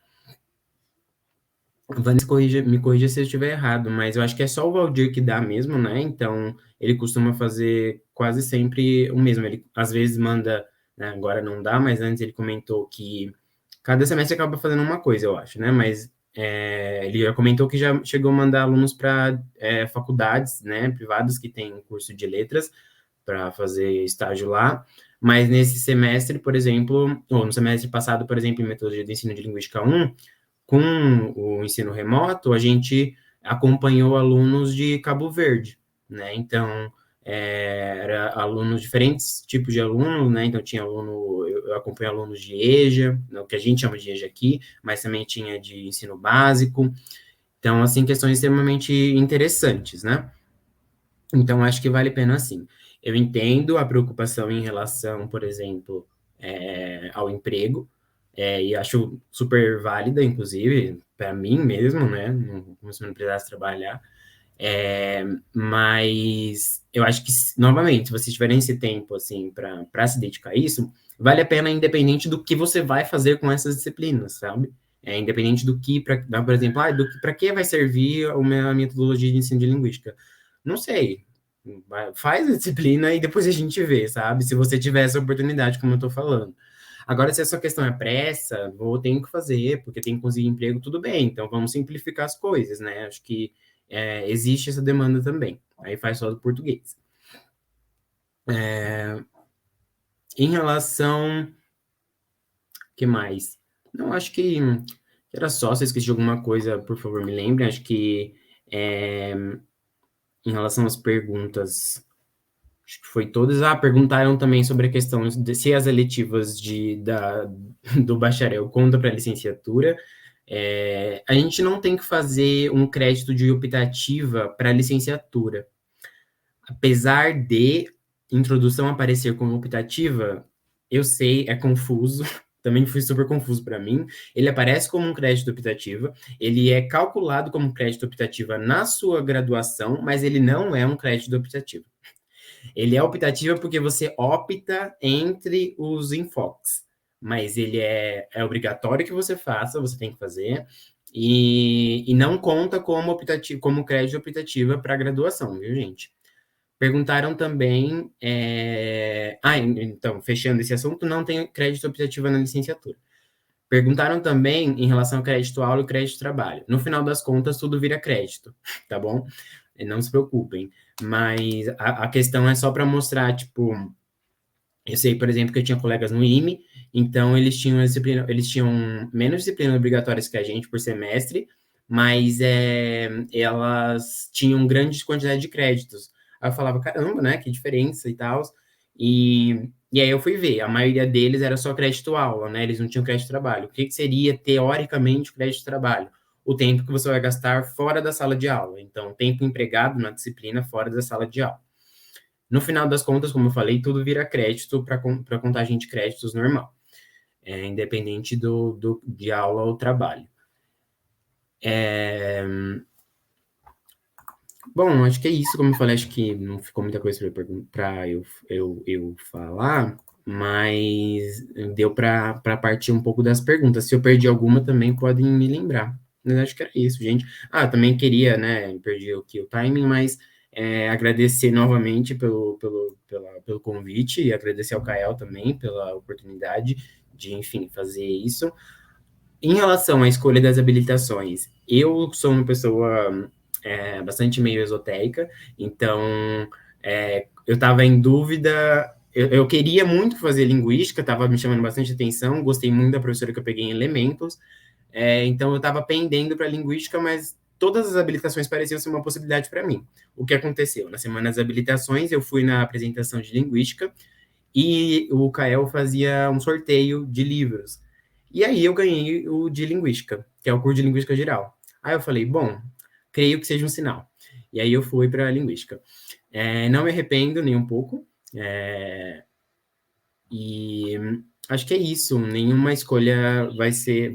Vanessa me corrija se eu estiver errado, mas eu acho que é só o Valdir que dá mesmo, né? Então, ele costuma fazer quase sempre o mesmo. Ele, às vezes, manda, né? Agora não dá, mas antes ele comentou que cada semestre acaba fazendo uma coisa, eu acho, né? Mas ele já comentou que já chegou a mandar alunos para faculdades, né? Privadas que têm curso de letras para fazer estágio lá. Mas nesse semestre, por exemplo, ou no semestre passado, por exemplo, em Metodologia de Ensino de Linguística 1, com o ensino remoto, a gente acompanhou alunos de Cabo Verde, né? Então, era alunos, diferentes tipos de alunos, né? Então, tinha aluno, eu acompanho alunos de EJA, o que a gente chama de EJA aqui, mas também tinha de ensino básico. Então, assim, questões extremamente interessantes, né? Então, acho que vale a pena, assim. Eu entendo a preocupação em relação, por exemplo, ao emprego, e acho super válida, inclusive, para mim mesmo, né? Como se eu não precisasse trabalhar. Mas eu acho que, novamente, se vocês tiverem esse tempo, assim, para se dedicar a isso, vale a pena, independente do que você vai fazer com essas disciplinas, sabe? Independente do que, por exemplo, para que vai servir a minha metodologia de ensino de linguística? Não sei. Faz a disciplina e depois a gente vê, sabe? Se você tiver essa oportunidade, como eu tô falando. Agora, se a sua questão é pressa, tenho que fazer, porque tenho que conseguir emprego, tudo bem. Então, vamos simplificar as coisas, né? Acho que existe essa demanda também. Aí faz só do português. Em relação... que mais? Não, acho que era só. Se eu esqueci de alguma coisa, por favor, me lembrem. Acho que em relação às perguntas, acho que foi todas. Perguntaram também sobre a questão de se as eletivas do bacharel contam para a licenciatura. A gente não tem que fazer um crédito de optativa para a licenciatura. Apesar de introdução aparecer como optativa, eu sei, é confuso, também foi super confuso para mim. Ele aparece como um crédito optativa, ele é calculado como crédito optativa na sua graduação, mas ele não é um crédito optativo. Ele é optativo porque você opta entre os enfoques, mas ele é obrigatório que você faça, você tem que fazer, e não conta como crédito optativa para graduação, viu, gente? Perguntaram também... então, fechando esse assunto, não tem crédito optativo na licenciatura. Perguntaram também em relação ao crédito aula e crédito trabalho. No final das contas, tudo vira crédito, tá bom? Não se preocupem. Mas a questão é só para mostrar, tipo... Eu sei, por exemplo, que eu tinha colegas no IME, então eles tinham menos disciplinas obrigatórias que a gente por semestre, mas elas tinham grande quantidade de créditos. Aí eu falava, caramba, né, que diferença e tal. E aí eu fui ver, a maioria deles era só crédito aula, né, eles não tinham crédito trabalho. O que seria, teoricamente, o crédito trabalho? O tempo que você vai gastar fora da sala de aula. Então, tempo empregado na disciplina fora da sala de aula. No final das contas, como eu falei, tudo vira crédito para contagem de créditos normal, independente de aula ou trabalho. Bom, acho que é isso. Como eu falei, acho que não ficou muita coisa para eu falar, mas deu para partir um pouco das perguntas. Se eu perdi alguma, também podem me lembrar. Mas acho que era isso, gente. Também queria, né, perdi aqui o timing, mas agradecer novamente pelo convite e agradecer ao Kael também pela oportunidade de, enfim, fazer isso. Em relação à escolha das habilitações, eu sou uma pessoa bastante meio esotérica, então eu estava em dúvida. Eu queria muito fazer linguística, estava me chamando bastante atenção, gostei muito da professora que eu peguei em elementos, então eu estava pendendo para linguística, mas todas as habilitações pareciam ser uma possibilidade para mim. O que aconteceu? Na semana das habilitações, eu fui na apresentação de linguística e o Kael fazia um sorteio de livros. E aí eu ganhei o de linguística, que é o curso de linguística geral. Aí eu falei, bom, creio que seja um sinal. E aí eu fui para a linguística. Não me arrependo nem um pouco. E acho que é isso. Nenhuma escolha vai ser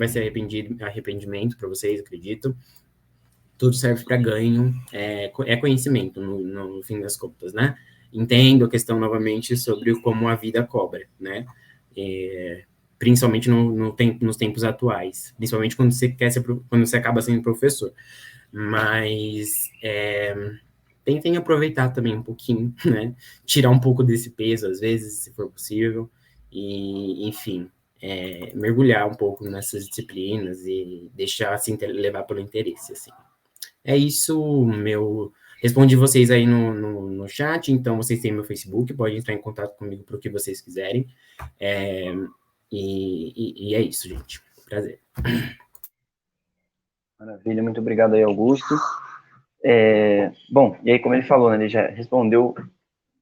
arrependimento para vocês, acredito. Tudo serve para ganho, é conhecimento, no fim das contas, né? Entendo a questão, novamente, sobre como a vida cobra, né? Principalmente nos tempos atuais, principalmente quando você acaba sendo professor. Mas tentem aproveitar também um pouquinho, né? Tirar um pouco desse peso, às vezes, se for possível, e, enfim, mergulhar um pouco nessas disciplinas e deixar se levar pelo interesse, assim. É isso, respondi vocês aí no chat, então vocês têm meu Facebook, podem entrar em contato comigo para o que vocês quiserem. E é isso, gente. Prazer. Maravilha, muito obrigado aí, Augusto. Bom, e aí, como ele falou, né, ele já respondeu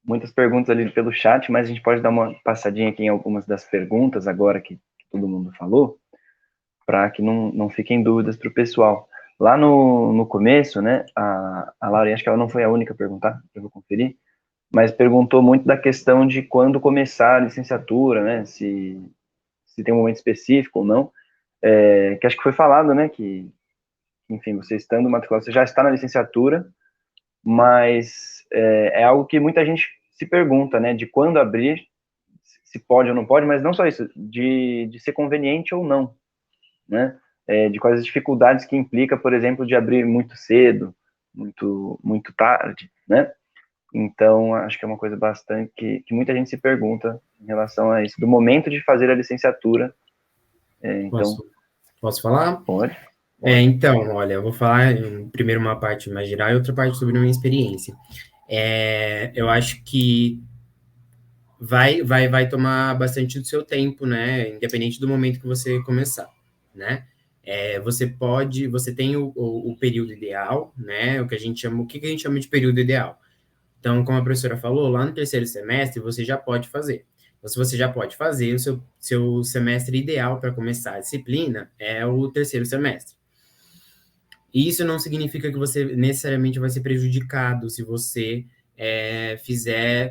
muitas perguntas ali pelo chat, mas a gente pode dar uma passadinha aqui em algumas das perguntas agora que todo mundo falou, para que não fiquem dúvidas para o pessoal. Lá no começo, né, a Laura, acho que ela não foi a única a perguntar, eu vou conferir, mas perguntou muito da questão de quando começar a licenciatura, né, se tem um momento específico ou não, que acho que foi falado, né, que, enfim, você estando matriculado, você já está na licenciatura, mas é algo que muita gente se pergunta, né, de quando abrir, se pode ou não pode, mas não só isso, de ser conveniente ou não, né, de quais as dificuldades que implica, por exemplo, de abrir muito cedo, muito tarde, né, então acho que é uma coisa bastante que muita gente se pergunta em relação a isso, do momento de fazer a licenciatura. Então, posso falar? Pode. Então, olha, eu vou falar primeiro uma parte mais geral e outra parte sobre a minha experiência. Eu acho que vai tomar bastante do seu tempo, né? Independente do momento que você começar, né? Você tem o período ideal, né? O que a gente chama de período ideal? Então, como a professora falou, lá no terceiro semestre você já pode fazer. Então, se você já pode fazer, o seu semestre ideal para começar a disciplina é o terceiro semestre. E isso não significa que você necessariamente vai ser prejudicado se você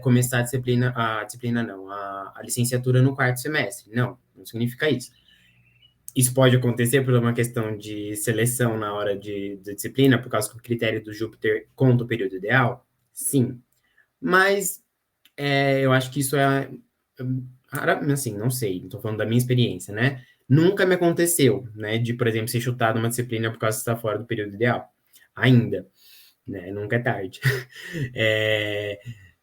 começar a licenciatura no quarto semestre. Não significa isso. Isso pode acontecer por uma questão de seleção na hora de disciplina, por causa que o critério do Júpiter conta o período ideal? Sim. Mas eu acho que isso assim, não sei, estou falando da minha experiência, né? Nunca me aconteceu, né, de, por exemplo, ser chutado uma disciplina por causa de estar fora do período ideal. Ainda, né? Nunca é tarde.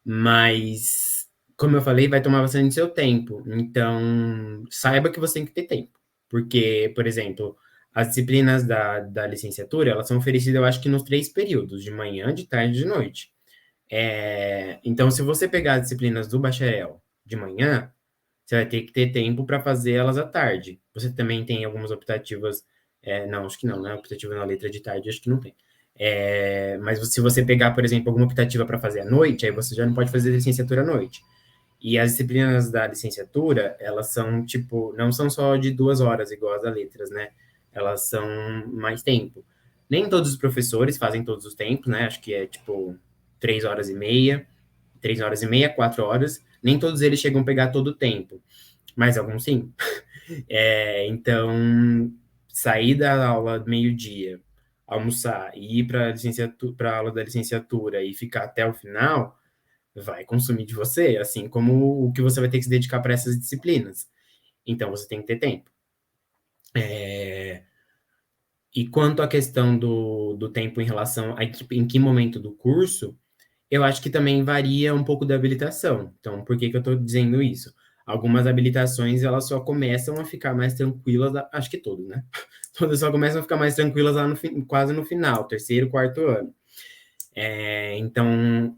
Mas, como eu falei, vai tomar bastante seu tempo. Então, saiba que você tem que ter tempo. Porque, por exemplo, as disciplinas da licenciatura, elas são oferecidas, eu acho que nos 3 períodos, de manhã, de tarde e de noite. Então, se você pegar as disciplinas do bacharel de manhã, você vai ter que ter tempo para fazer elas à tarde. Você também tem algumas optativas, não, acho que não, né? Optativa na letra de tarde, acho que não tem. Mas se você pegar, por exemplo, alguma optativa para fazer à noite, aí você já não pode fazer licenciatura à noite. E as disciplinas da licenciatura, elas são, tipo, não são só de 2 horas, igual as da letras, né? Elas são mais tempo. Nem todos os professores fazem todos os tempos, né? Acho que é, tipo, 3 horas e meia, 4 horas. Nem todos eles chegam a pegar todo o tempo, mas alguns sim. Então, sair da aula meio-dia, almoçar e ir para a aula da licenciatura e ficar até o final, vai consumir de você, assim como o que você vai ter que se dedicar para essas disciplinas. Então, você tem que ter tempo. E quanto à questão do tempo em relação a em que momento do curso, eu acho que também varia um pouco da habilitação. Então, por que eu estou dizendo isso? Algumas habilitações, elas só começam a ficar mais tranquilas, acho que todas, né? Todas só começam a ficar mais tranquilas lá quase no final, terceiro, quarto ano. Então,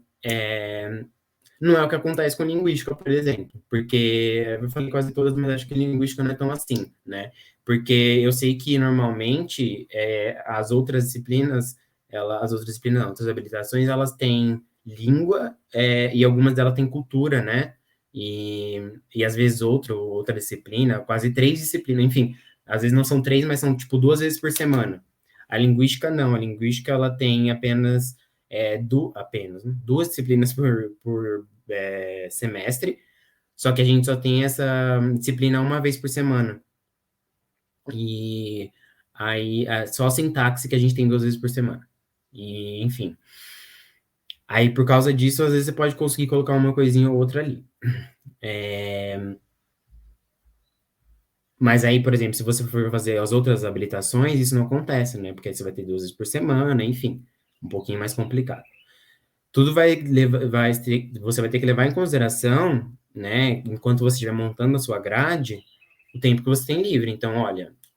não é o que acontece com linguística, por exemplo, porque eu falei quase todas, mas acho que linguística não é tão assim, né? Porque eu sei que normalmente as outras disciplinas não, outras habilitações, elas têm língua e algumas delas têm cultura, né? E às vezes outra disciplina, quase 3 disciplinas, enfim, às vezes não são 3, mas são tipo 2 vezes por semana. A linguística não, a linguística ela tem apenas 2 disciplinas por semestre, só que a gente só tem essa disciplina uma vez por semana. E aí, só a sintaxe que a gente tem 2 vezes por semana. E, enfim. Aí, por causa disso, às vezes você pode conseguir colocar uma coisinha ou outra ali. Mas aí, por exemplo, se você for fazer as outras habilitações, isso não acontece, né? Porque aí você vai ter 2 vezes por semana, enfim. Um pouquinho mais complicado. Tudo você vai ter que levar em consideração, né, enquanto você estiver montando a sua grade, o tempo que você tem livre. Então,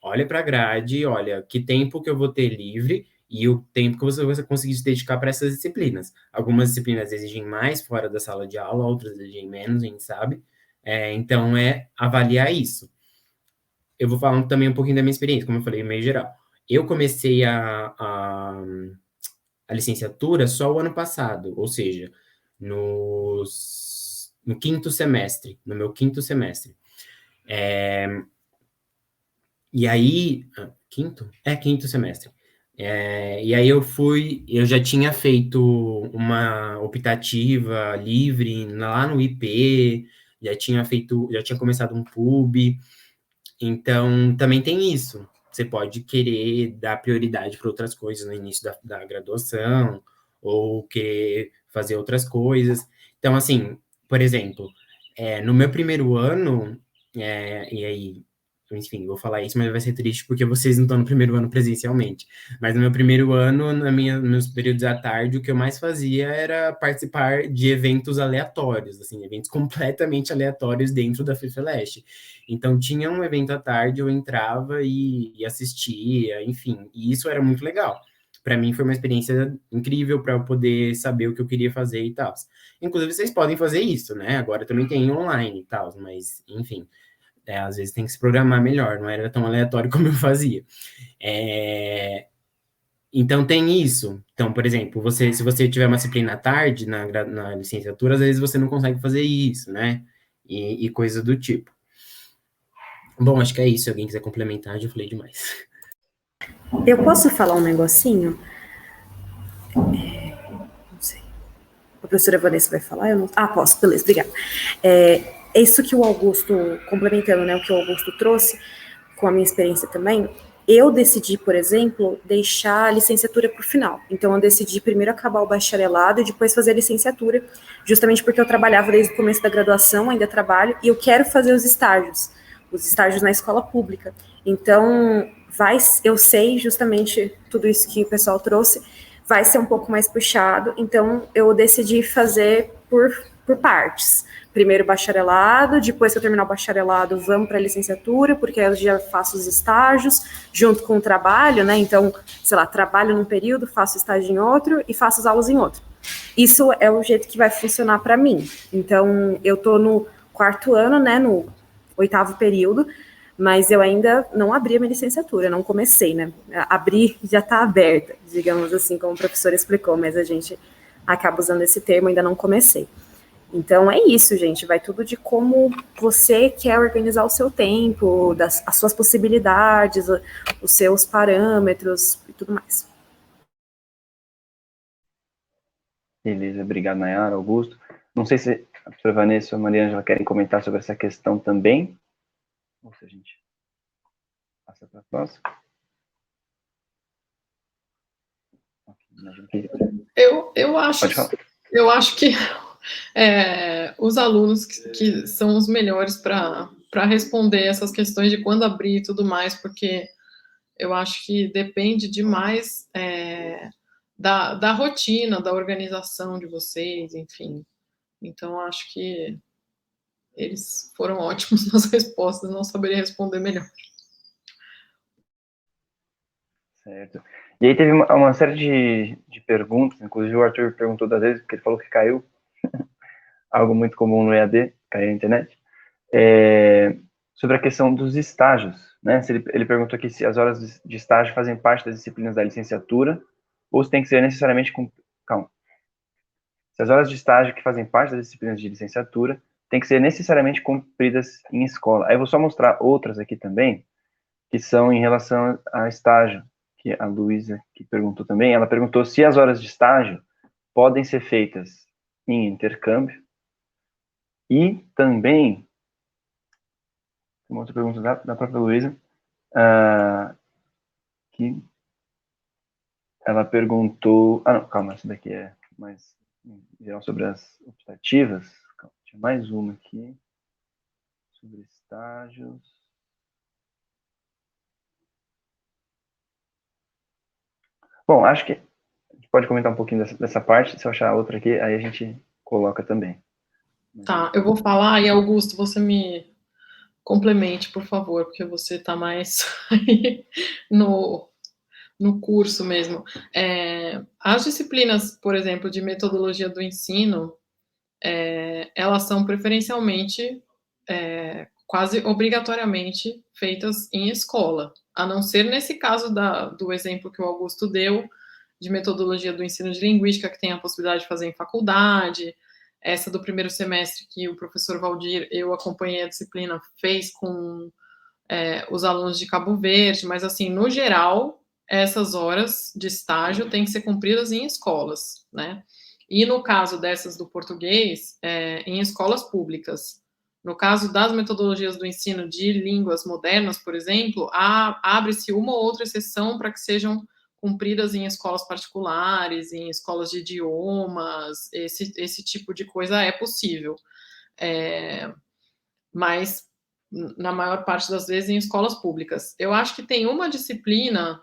olha para a grade, olha que tempo que eu vou ter livre e o tempo que você vai conseguir se dedicar para essas disciplinas. Algumas disciplinas exigem mais fora da sala de aula, outras exigem menos, a gente sabe. Então, avaliar isso. Eu vou falar também um pouquinho da minha experiência, como eu falei, meio geral. eu comecei a licenciatura só o ano passado, ou seja, no quinto semestre, no meu quinto semestre. E aí, quinto? Quinto semestre. E aí eu já tinha feito uma optativa livre lá no IP, já tinha começado um pub, então também tem isso. Você pode querer dar prioridade para outras coisas no início da graduação, ou querer fazer outras coisas. Então, assim, por exemplo, no meu primeiro ano, e aí, enfim, vou falar isso, mas vai ser triste porque vocês não estão no primeiro ano presencialmente. Mas no meu primeiro ano, nos períodos à tarde, o que eu mais fazia era participar de eventos aleatórios, assim, eventos completamente aleatórios dentro da FIFELESH. Então, tinha um evento à tarde, eu entrava e assistia, enfim, e isso era muito legal. Para mim, foi uma experiência incrível para eu poder saber o que eu queria fazer e tal. Inclusive, vocês podem fazer isso, né? Agora também tem online e tal, mas, enfim, às vezes tem que se programar melhor, não era tão aleatório como eu fazia. Então, tem isso. Então, por exemplo, se você tiver uma disciplina à tarde na licenciatura, às vezes você não consegue fazer isso, né? E coisa do tipo. Bom, acho que é isso. Se alguém quiser complementar, já falei demais. Eu posso falar um negocinho? Não sei. A professora Vanessa vai falar? Eu não... posso, beleza, obrigada. É isso que o Augusto, complementando, né, o que o Augusto trouxe, com a minha experiência também, eu decidi, por exemplo, deixar a licenciatura para o final. Então, eu decidi primeiro acabar o bacharelado e depois fazer a licenciatura, justamente porque eu trabalhava desde o começo da graduação, ainda trabalho, e eu quero fazer os estágios na escola pública. Então, eu sei justamente tudo isso que o pessoal trouxe, vai ser um pouco mais puxado, então eu decidi fazer por partes. Primeiro bacharelado, depois que eu terminar o bacharelado, vamos para a licenciatura, porque aí eu já faço os estágios, junto com o trabalho, né? Então, sei lá, trabalho num período, faço estágio em outro e faço as aulas em outro. Isso é o jeito que vai funcionar para mim. Então, eu estou no 4º ano, né? No 8º período, mas eu ainda não abri a minha licenciatura, não comecei, né? Abrir já está aberta, digamos assim, como o professor explicou, mas a gente acaba usando esse termo, ainda não comecei. Então, é isso, gente, vai tudo de como você quer organizar o seu tempo, as suas possibilidades, os seus parâmetros e tudo mais. Beleza, obrigado, Nayara, Augusto. Não sei se a professora Vanessa ou a Maria Ângela querem comentar sobre essa questão também, ou se a gente passa para a próxima. Eu acho que os alunos que são os melhores para responder essas questões de quando abrir e tudo mais, porque eu acho que depende demais da rotina, da organização de vocês, enfim. Então, acho que eles foram ótimos nas respostas, não saberia responder melhor. Certo. E aí teve uma série de perguntas, inclusive o Arthur perguntou das vezes, porque ele falou que caiu, algo muito comum no EAD, cair a internet, sobre a questão dos estágios, né? Ele perguntou aqui se as horas de estágio fazem parte das disciplinas da licenciatura, ou se tem que ser necessariamente... Se as horas de estágio que fazem parte das disciplinas de licenciatura tem que ser necessariamente cumpridas em escola. Aí eu vou só mostrar outras aqui também, que são em relação a estágio, que a Luísa, que perguntou também, ela perguntou se as horas de estágio podem ser feitas em intercâmbio, e também, uma outra pergunta da própria Luísa, que ela perguntou, não, calma, essa daqui é mais em geral sobre as optativas, calma, tinha mais uma aqui, sobre estágios. Bom, acho que a gente pode comentar um pouquinho dessa parte, se eu achar outra aqui, aí a gente coloca também. Tá, eu vou falar, e Augusto, você me complemente, por favor, porque você está mais no curso mesmo. As disciplinas, por exemplo, de metodologia do ensino, elas são preferencialmente quase obrigatoriamente feitas em escola, a não ser nesse caso do exemplo que o Augusto deu, de metodologia do ensino de linguística, que tem a possibilidade de fazer em faculdade, essa do primeiro semestre que o professor Valdir, eu acompanhei a disciplina, fez com os alunos de Cabo Verde, mas assim, no geral, essas horas de estágio têm que ser cumpridas em escolas, né? E no caso dessas do português, em escolas públicas. No caso das metodologias do ensino de línguas modernas, por exemplo, abre-se uma ou outra exceção para que sejam cumpridas em escolas particulares, em escolas de idiomas, esse tipo de coisa é possível. Mas, na maior parte das vezes, em escolas públicas. Eu acho que tem uma disciplina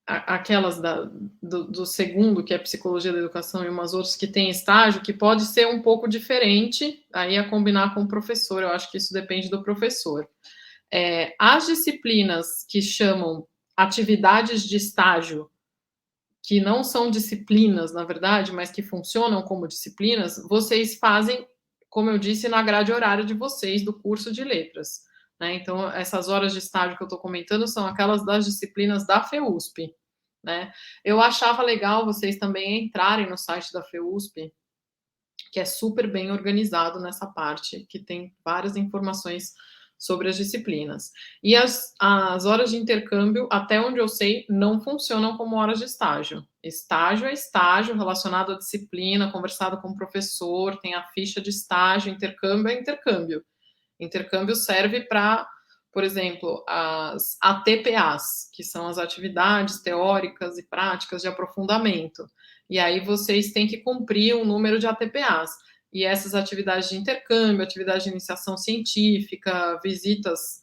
aquelas do segundo, que é Psicologia da Educação, e umas outras que tem estágio, que pode ser um pouco diferente, aí a combinar com o professor, eu acho que isso depende do professor. As disciplinas que chamam atividades de estágio, que não são disciplinas, na verdade, mas que funcionam como disciplinas, vocês fazem, como eu disse, na grade horária de vocês, do curso de letras. Né? Então, essas horas de estágio que eu estou comentando são aquelas das disciplinas da FEUSP. Né? Eu achava legal vocês também entrarem no site da FEUSP, que é super bem organizado nessa parte, que tem várias informações sobre as disciplinas. E as horas de intercâmbio, até onde eu sei, não funcionam como horas de estágio. Estágio é estágio relacionado à disciplina, conversado com o professor, tem a ficha de estágio, intercâmbio é intercâmbio. Intercâmbio serve para, por exemplo, as ATPAs, que são as atividades teóricas e práticas de aprofundamento. E aí vocês têm que cumprir um número de ATPAs. E essas atividades de intercâmbio, atividades de iniciação científica, visitas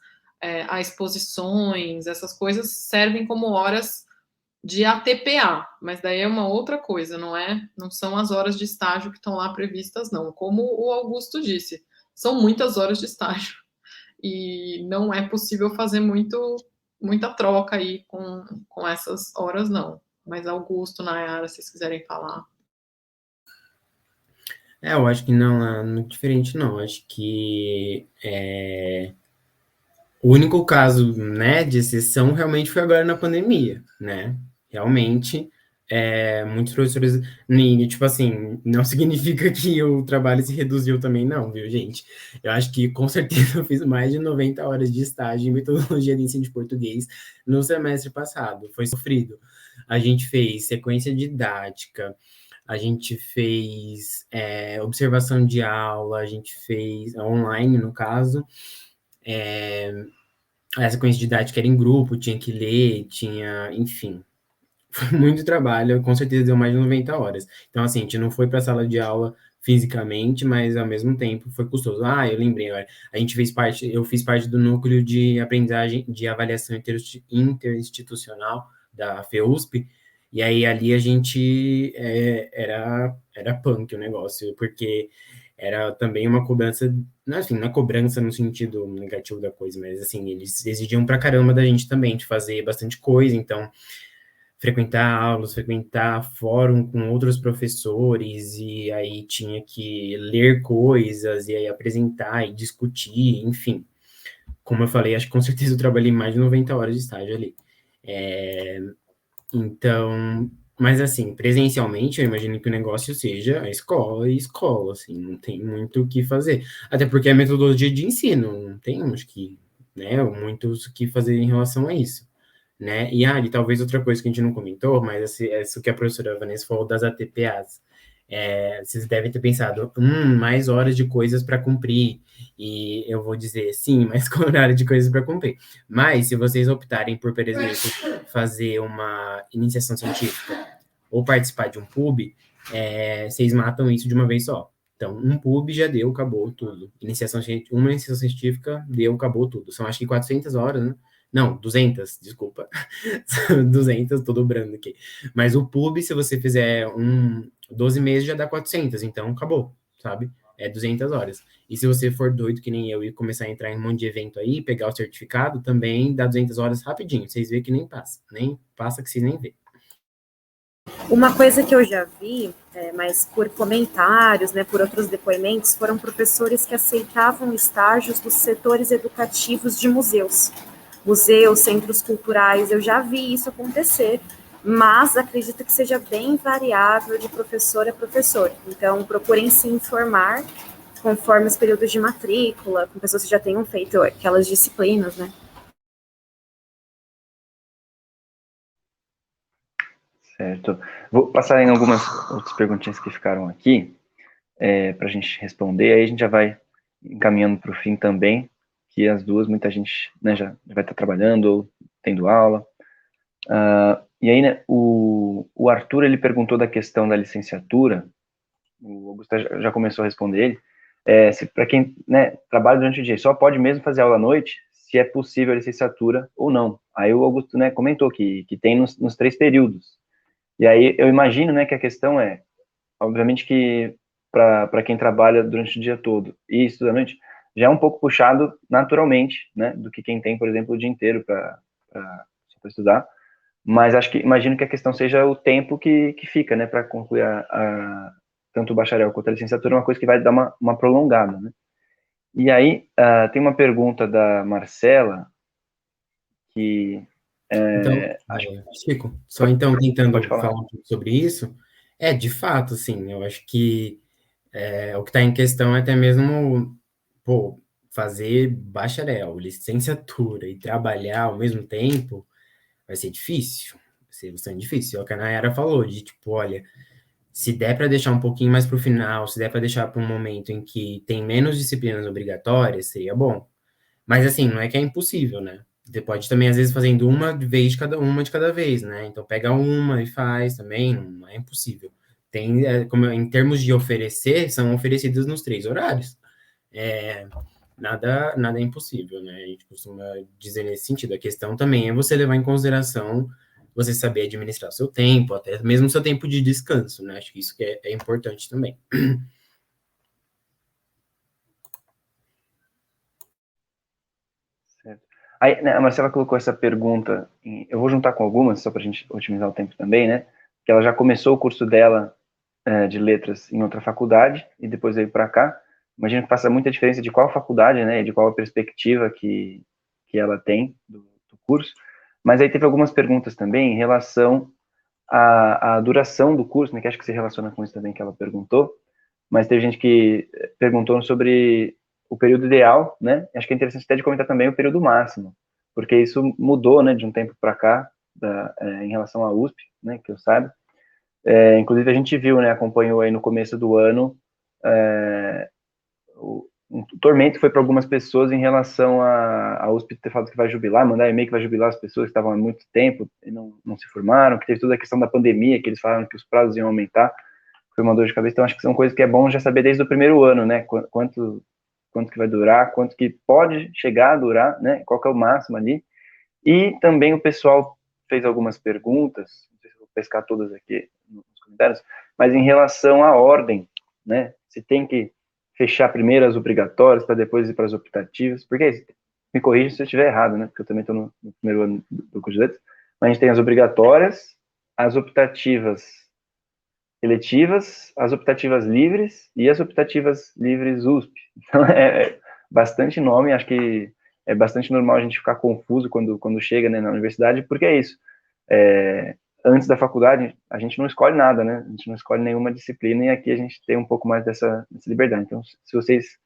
a exposições, essas coisas servem como horas de ATPA, mas daí é uma outra coisa, não são as horas de estágio que estão lá previstas, não. Como o Augusto disse, são muitas horas de estágio e não é possível fazer muita troca aí com essas horas, não. Mas Augusto, Nayara, se vocês quiserem falar. Eu acho que não é muito diferente, não. Acho que o único caso, né, de exceção realmente foi agora na pandemia, né? Realmente, muitos professores, tipo assim, não significa que o trabalho se reduziu também, não, viu, gente? Eu acho que, com certeza, eu fiz mais de 90 horas de estágio em metodologia de ensino de português no semestre passado. Foi sofrido. A gente fez sequência didática, a gente fez observação de aula, a gente fez online, no caso, a sequência didática era em grupo, tinha que ler, enfim, foi muito trabalho, com certeza deu mais de 90 horas. Então, assim, a gente não foi para a sala de aula fisicamente, mas ao mesmo tempo foi custoso. Eu lembrei, eu fiz parte do núcleo de aprendizagem de avaliação interinstitucional da FEUSP, e aí ali a gente era punk o negócio, porque era também uma cobrança, assim, não é cobrança no sentido negativo da coisa, mas assim, eles exigiam pra caramba da gente também, de fazer bastante coisa, então frequentar aulas, frequentar fórum com outros professores, e aí tinha que ler coisas, e aí apresentar e discutir, enfim. Como eu falei, acho que com certeza eu trabalhei mais de 90 horas de estágio ali. Então, mas assim, presencialmente, eu imagino que o negócio seja a escola e escola, assim, não tem muito o que fazer. Até porque é metodologia de ensino, não tem, acho que, né, muito o que fazer em relação a isso. Né? E talvez outra coisa que a gente não comentou, mas isso que a professora Vanessa falou das ATPAs. Vocês devem ter pensado, mais horas de coisas para cumprir. E eu vou dizer, sim, mais horário de coisas para cumprir. Mas se vocês optarem por exemplo, fazer uma iniciação científica ou participar de um PUB, vocês matam isso de uma vez só. Então, um PUB já deu, acabou tudo. Uma iniciação científica deu, acabou tudo. São acho que 400 horas, né? Não, 200, desculpa. 200, tô dobrando aqui. Mas o PUB, se você fizer 12 meses, já dá 400, então acabou, sabe? 200 horas. E se você for doido que nem eu e começar a entrar em um monte de evento aí, pegar o certificado, também dá 200 horas rapidinho. Vocês veem que nem passa que vocês nem vê. Uma coisa que eu já vi, mas por comentários, né, por outros depoimentos, foram professores que aceitavam estágios dos setores educativos de museus. Museus, centros culturais, eu já vi isso acontecer, mas acredito que seja bem variável de professor a professor. Então, procurem se informar conforme os períodos de matrícula, com pessoas que já tenham feito aquelas disciplinas, né? Certo. Vou passar em algumas outras perguntinhas que ficaram aqui, para a gente responder, aí a gente já vai encaminhando para o fim também, que as duas, muita gente, né, já vai estar trabalhando ou tendo aula. E aí, né, o Arthur, ele perguntou da questão da licenciatura, o Augusto já começou a responder ele, se para quem, né, trabalha durante o dia, só pode mesmo fazer aula à noite, se é possível a licenciatura ou não. Aí o Augusto, né, comentou que tem nos 3 períodos. E aí eu imagino, né, que a questão é, obviamente que para quem trabalha durante o dia todo e estuda à noite, já é um pouco puxado naturalmente, né, do que quem tem, por exemplo, o dia inteiro para estudar, mas imagino que a questão seja o tempo que fica, né, para concluir tanto o bacharel quanto a licenciatura, uma coisa que vai dar uma prolongada, né. E aí, tem uma pergunta da Marcela, que Então, acho Chico, só então tentando pode falar. falar um pouco sobre isso, de fato, assim, eu acho que o que está em questão é até mesmo, pô, fazer bacharel, licenciatura e trabalhar ao mesmo tempo vai ser difícil, vai ser bastante difícil. É o que a Nayara falou, de tipo, olha, se der para deixar um pouquinho mais para o final, se der para deixar para um momento em que tem menos disciplinas obrigatórias, seria bom. Mas assim, não é que é impossível, né? Você pode também, às vezes, fazendo uma de cada vez, né? Então pega uma e faz também, não é impossível. Tem, como em termos de oferecer, são oferecidas nos 3 horários. Nada é impossível, né? A gente costuma dizer nesse sentido. A questão também é você levar em consideração, você saber administrar seu tempo, até mesmo seu tempo de descanso, né? Acho que isso que é importante também. Certo. Aí, né, a Marcela colocou essa pergunta, eu vou juntar com algumas, só para a gente otimizar o tempo também, né? Que ela já começou o curso dela de letras em outra faculdade e depois veio para cá. Imagino que faça muita diferença de qual faculdade, né? De qual a perspectiva que ela tem do curso. Mas aí teve algumas perguntas também em relação à duração do curso, né? Que acho que se relaciona com isso também que ela perguntou. Mas teve gente que perguntou sobre o período ideal, né? Acho que é interessante até de comentar também o período máximo, porque isso mudou, né, de um tempo para cá, em relação à USP, né, que eu saiba. Inclusive a gente viu, né, acompanhou aí no começo do ano, um tormento foi para algumas pessoas em relação a USP ter falado que vai jubilar, mandar e-mail que vai jubilar as pessoas que estavam há muito tempo e não se formaram, que teve toda a questão da pandemia, que eles falaram que os prazos iam aumentar, foi uma dor de cabeça. Então acho que são coisas que é bom já saber desde o primeiro ano, né, quanto que vai durar, quanto que pode chegar a durar, né, qual que é o máximo ali. E também o pessoal fez algumas perguntas, não sei se eu vou pescar todas aqui nos comentários, mas em relação à ordem, né, se tem que fechar primeiro as obrigatórias para depois ir para as optativas, porque me corrija se eu estiver errado, né, porque eu também estou no primeiro ano do curso de letras, mas a gente tem as obrigatórias, as optativas eletivas, as optativas livres e as optativas livres USP. Então, é bastante nome, acho que é bastante normal a gente ficar confuso quando chega, né, na universidade, porque é isso. Antes da faculdade, a gente não escolhe nada, né? A gente não escolhe nenhuma disciplina e aqui a gente tem um pouco mais dessa liberdade. Então, se vocês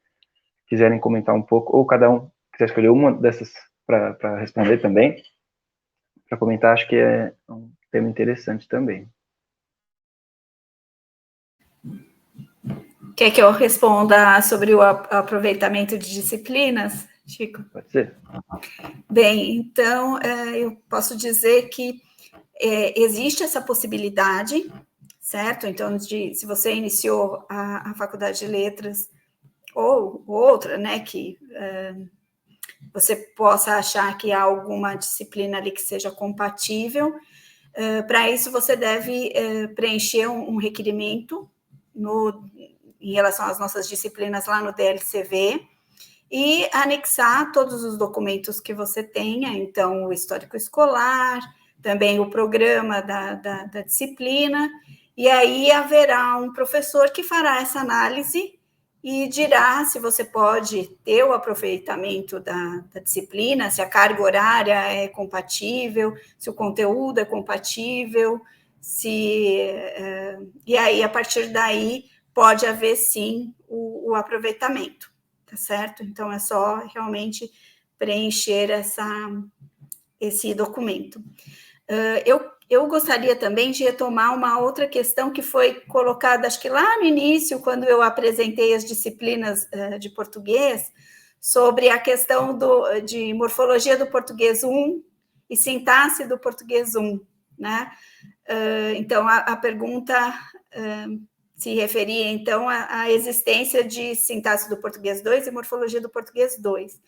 quiserem comentar um pouco, ou cada um quiser escolher uma dessas para responder também, para comentar, acho que é um tema interessante também. Quer que eu responda sobre o aproveitamento de disciplinas, Chico? Pode ser. Bem, então, eu posso dizer que existe essa possibilidade, certo? Então, se você iniciou a faculdade de letras ou outra, né, que você possa achar que há alguma disciplina ali que seja compatível, para isso você deve preencher um requerimento em relação às nossas disciplinas lá no DLCV e anexar todos os documentos que você tenha, então o histórico escolar, também o programa da disciplina, e aí haverá um professor que fará essa análise e dirá se você pode ter o aproveitamento da disciplina, se a carga horária é compatível, se o conteúdo é compatível, e aí, a partir daí, pode haver, sim, o aproveitamento, tá certo? Então, é só realmente preencher esse documento. Eu gostaria também de retomar uma outra questão que foi colocada, acho que lá no início, quando eu apresentei as disciplinas de português, sobre a questão de morfologia do português 1 e sintaxe do português 1, né? Então, a pergunta se referia, então, à existência de sintaxe do português 2 e morfologia do português 2.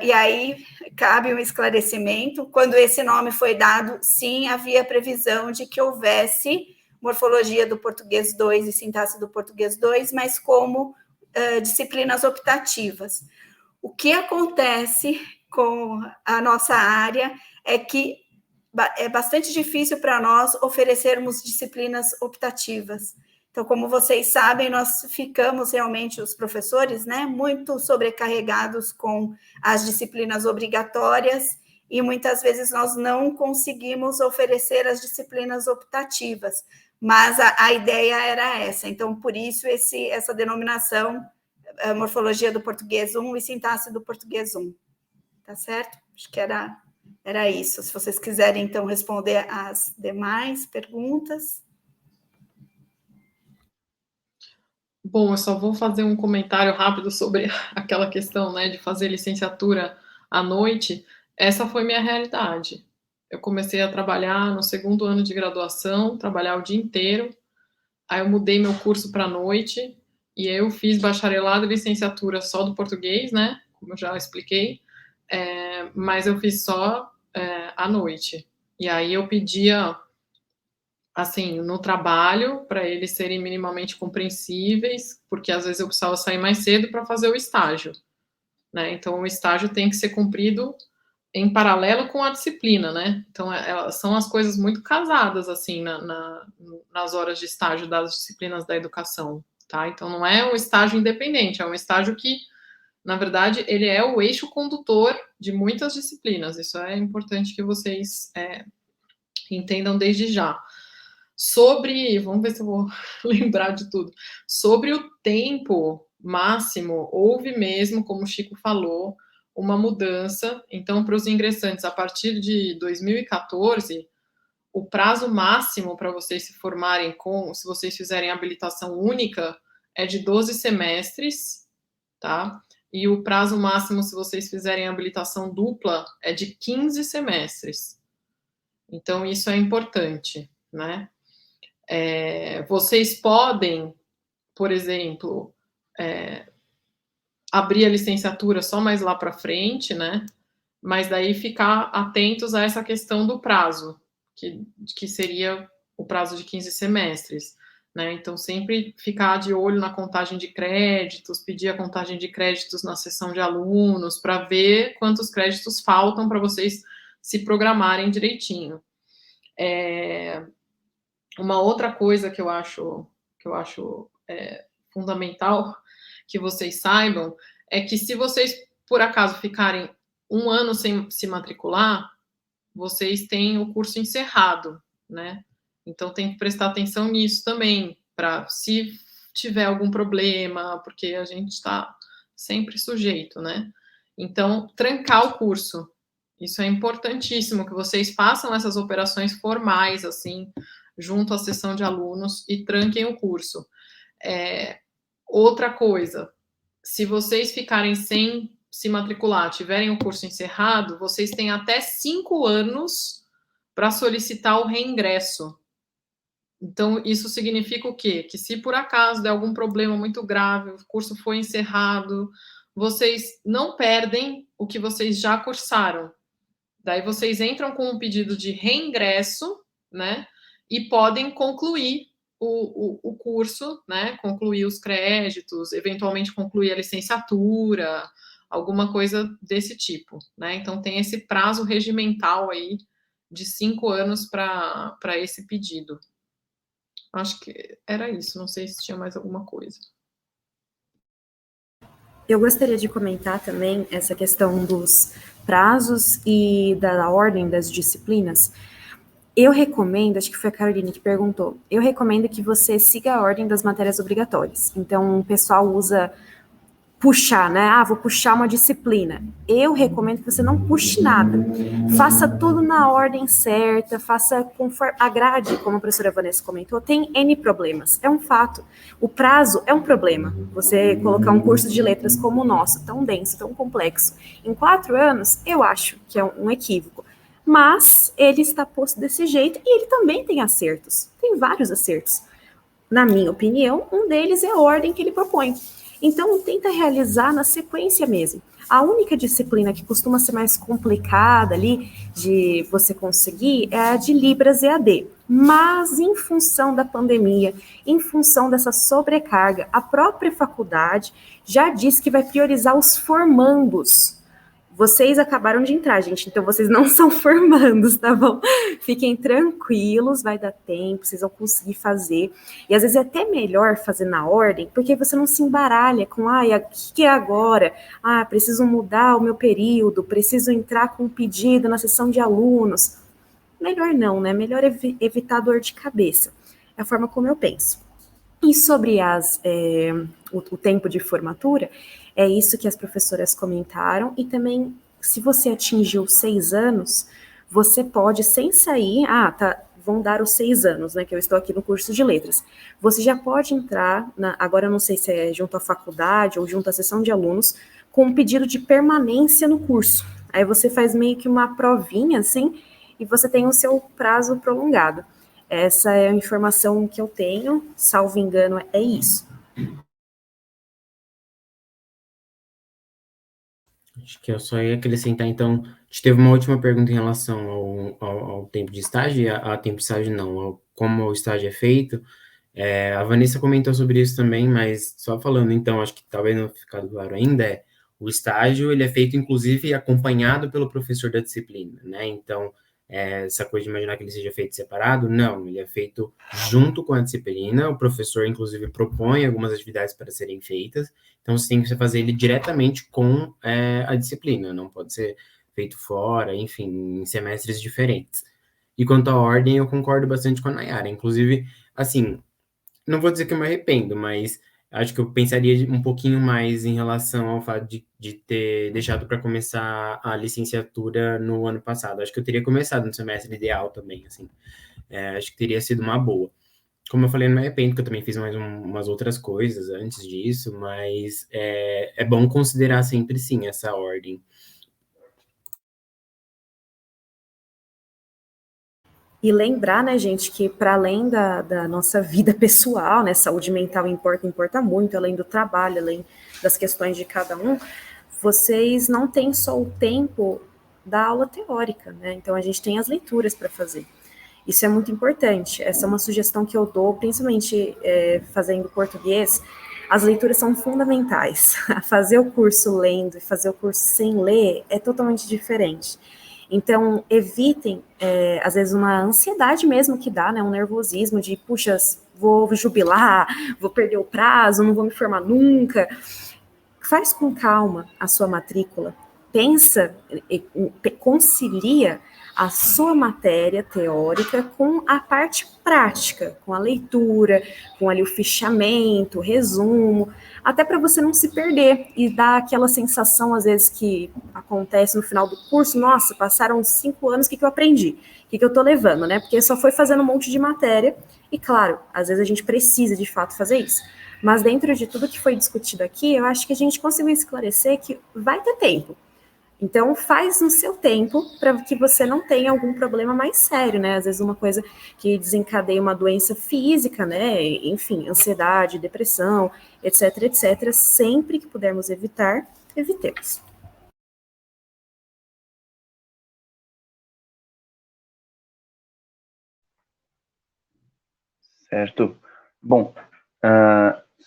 E aí, cabe um esclarecimento, quando esse nome foi dado, sim, havia previsão de que houvesse morfologia do português 2 e sintaxe do português 2, mas como disciplinas optativas. O que acontece com a nossa área é que é bastante difícil para nós oferecermos disciplinas optativas. Então, como vocês sabem, nós ficamos realmente, os professores, né, muito sobrecarregados com as disciplinas obrigatórias e muitas vezes nós não conseguimos oferecer as disciplinas optativas, mas a ideia era essa. Então, por isso, essa denominação, morfologia do português 1 e sintaxe do português 1. Tá certo? Acho que era isso. Se vocês quiserem, então, responder as demais perguntas. Bom, eu só vou fazer um comentário rápido sobre aquela questão, né, de fazer licenciatura à noite. Essa foi minha realidade. Eu comecei a trabalhar no 2º ano de graduação, trabalhar o dia inteiro. Aí eu mudei meu curso para a noite, e aí eu fiz bacharelado e licenciatura só do português, né, como eu já expliquei, mas eu fiz só à noite. E aí eu pedia, assim, no trabalho, para eles serem minimamente compreensíveis, porque às vezes eu precisava sair mais cedo para fazer o estágio, né? Então, o estágio tem que ser cumprido em paralelo com a disciplina, né? Então, são as coisas muito casadas, assim, nas horas de estágio das disciplinas da educação, tá? Então, não é um estágio independente, é um estágio que, na verdade, ele é o eixo condutor de muitas disciplinas. Isso é importante que vocês entendam desde já. Vamos ver se eu vou lembrar de tudo. Sobre o tempo máximo, houve mesmo, como o Chico falou, uma mudança. Então, para os ingressantes, a partir de 2014, o prazo máximo para vocês se formarem se vocês fizerem habilitação única, é de 12 semestres, tá? E o prazo máximo, se vocês fizerem habilitação dupla, é de 15 semestres. Então, isso é importante, né? Vocês podem, por exemplo, abrir a licenciatura só mais lá para frente, né? Mas daí ficar atentos a essa questão do prazo, que seria o prazo de 15 semestres, né? Então, sempre ficar de olho na contagem de créditos, pedir a contagem de créditos na seção de alunos, para ver quantos créditos faltam para vocês se programarem direitinho. Uma outra coisa que eu acho fundamental que vocês saibam é que, se vocês, por acaso, ficarem um ano sem se matricular, vocês têm o curso encerrado, né? Então, tem que prestar atenção nisso também, para, se tiver algum problema, porque a gente está sempre sujeito, né? Então, trancar o curso. Isso é importantíssimo, que vocês façam essas operações formais, assim, junto à seção de alunos, e tranquem o curso. Outra coisa, se vocês ficarem sem se matricular, tiverem o curso encerrado, vocês têm até 5 anos para solicitar o reingresso. Então, isso significa o quê? Que, se por acaso der algum problema muito grave, o curso foi encerrado, vocês não perdem o que vocês já cursaram. Daí vocês entram com um pedido de reingresso, né? E podem concluir o curso, né? Concluir os créditos, eventualmente concluir a licenciatura, alguma coisa desse tipo, né? Então, tem esse prazo regimental aí de 5 anos para esse pedido. Acho que era isso, não sei se tinha mais alguma coisa. Eu gostaria de comentar também essa questão dos prazos e da ordem das disciplinas. Eu recomendo, acho que foi a Caroline que perguntou, eu recomendo que você siga a ordem das matérias obrigatórias. Então, o pessoal usa puxar, né? Ah, vou puxar uma disciplina. Eu recomendo que você não puxe nada. Faça tudo na ordem certa, faça conforme a grade, como a professora Vanessa comentou, tem N problemas. É um fato. O prazo é um problema. Você colocar um curso de letras como o nosso, tão denso, tão complexo, em 4 anos, eu acho que é um equívoco. Mas ele está posto desse jeito e ele também tem acertos. Tem vários acertos. Na minha opinião, um deles é a ordem que ele propõe. Então, tenta realizar na sequência mesmo. A única disciplina que costuma ser mais complicada ali de você conseguir é a de Libras EAD. Mas, em função da pandemia, em função dessa sobrecarga, a própria faculdade já disse que vai priorizar os formandos. Vocês acabaram de entrar, gente, então vocês não são formandos, tá bom? Fiquem tranquilos, vai dar tempo, vocês vão conseguir fazer. E às vezes é até melhor fazer na ordem, porque você não se embaralha com, o que é agora? Ah, preciso mudar o meu período, preciso entrar com um pedido na sessão de alunos. Melhor não, né? Melhor evitar dor de cabeça. É a forma como eu penso. E sobre o tempo de formatura, é isso que as professoras comentaram, e também, se você atingiu 6 anos, você pode, sem sair, vão dar os 6 anos, né, que eu estou aqui no curso de letras, você já pode entrar, agora eu não sei se é junto à faculdade ou junto à sessão de alunos, com um pedido de permanência no curso. Aí você faz meio que uma provinha, assim, e você tem o seu prazo prolongado. Essa é a informação que eu tenho, salvo engano, é isso. Acho que eu só ia acrescentar, então, a gente teve uma última pergunta em relação ao tempo de estágio, a tempo de estágio não, como o estágio é feito. A Vanessa comentou sobre isso também, mas só falando, então, acho que talvez não ficado claro ainda, o estágio, ele é feito, inclusive, acompanhado pelo professor da disciplina, né? Então, essa coisa de imaginar que ele seja feito separado, não, ele é feito junto com a disciplina, o professor, inclusive, propõe algumas atividades para serem feitas, então você tem que fazer ele diretamente com a disciplina, não pode ser feito fora, enfim, em semestres diferentes. E quanto à ordem, eu concordo bastante com a Nayara, inclusive, assim, não vou dizer que eu me arrependo, mas acho que eu pensaria um pouquinho mais em relação ao fato de ter deixado para começar a licenciatura no ano passado. Acho que eu teria começado no semestre ideal também, assim. Acho que teria sido uma boa. Como eu falei, não me arrependo, que eu também fiz mais umas outras coisas antes disso, mas é bom considerar sempre, sim, essa ordem. E lembrar, né, gente, que para além da nossa vida pessoal, né, saúde mental importa muito, além do trabalho, além das questões de cada um, vocês não têm só o tempo da aula teórica, né? Então a gente tem as leituras para fazer. Isso é muito importante. Essa é uma sugestão que eu dou, principalmente fazendo português. As leituras são fundamentais. Fazer o curso lendo e fazer o curso sem ler é totalmente diferente. Então, evitem, às vezes, uma ansiedade mesmo que dá, né? Um nervosismo de, puxa, vou jubilar, vou perder o prazo, não vou me formar nunca. Faz com calma a sua matrícula. Pensa, concilia a sua matéria teórica com a parte prática, com a leitura, com ali o fichamento, o resumo, até para você não se perder e dar aquela sensação, às vezes, que acontece no final do curso, nossa, passaram 5 anos, o que eu aprendi? O que eu estou levando, né? Porque só foi fazendo um monte de matéria, e claro, às vezes a gente precisa, de fato, fazer isso. Mas dentro de tudo que foi discutido aqui, eu acho que a gente conseguiu esclarecer que vai ter tempo. Então, faz no seu tempo para que você não tenha algum problema mais sério, né? Às vezes uma coisa que desencadeia uma doença física, né? Enfim, ansiedade, depressão, etc, etc. Sempre que pudermos evitar, evitemos. Certo. Bom,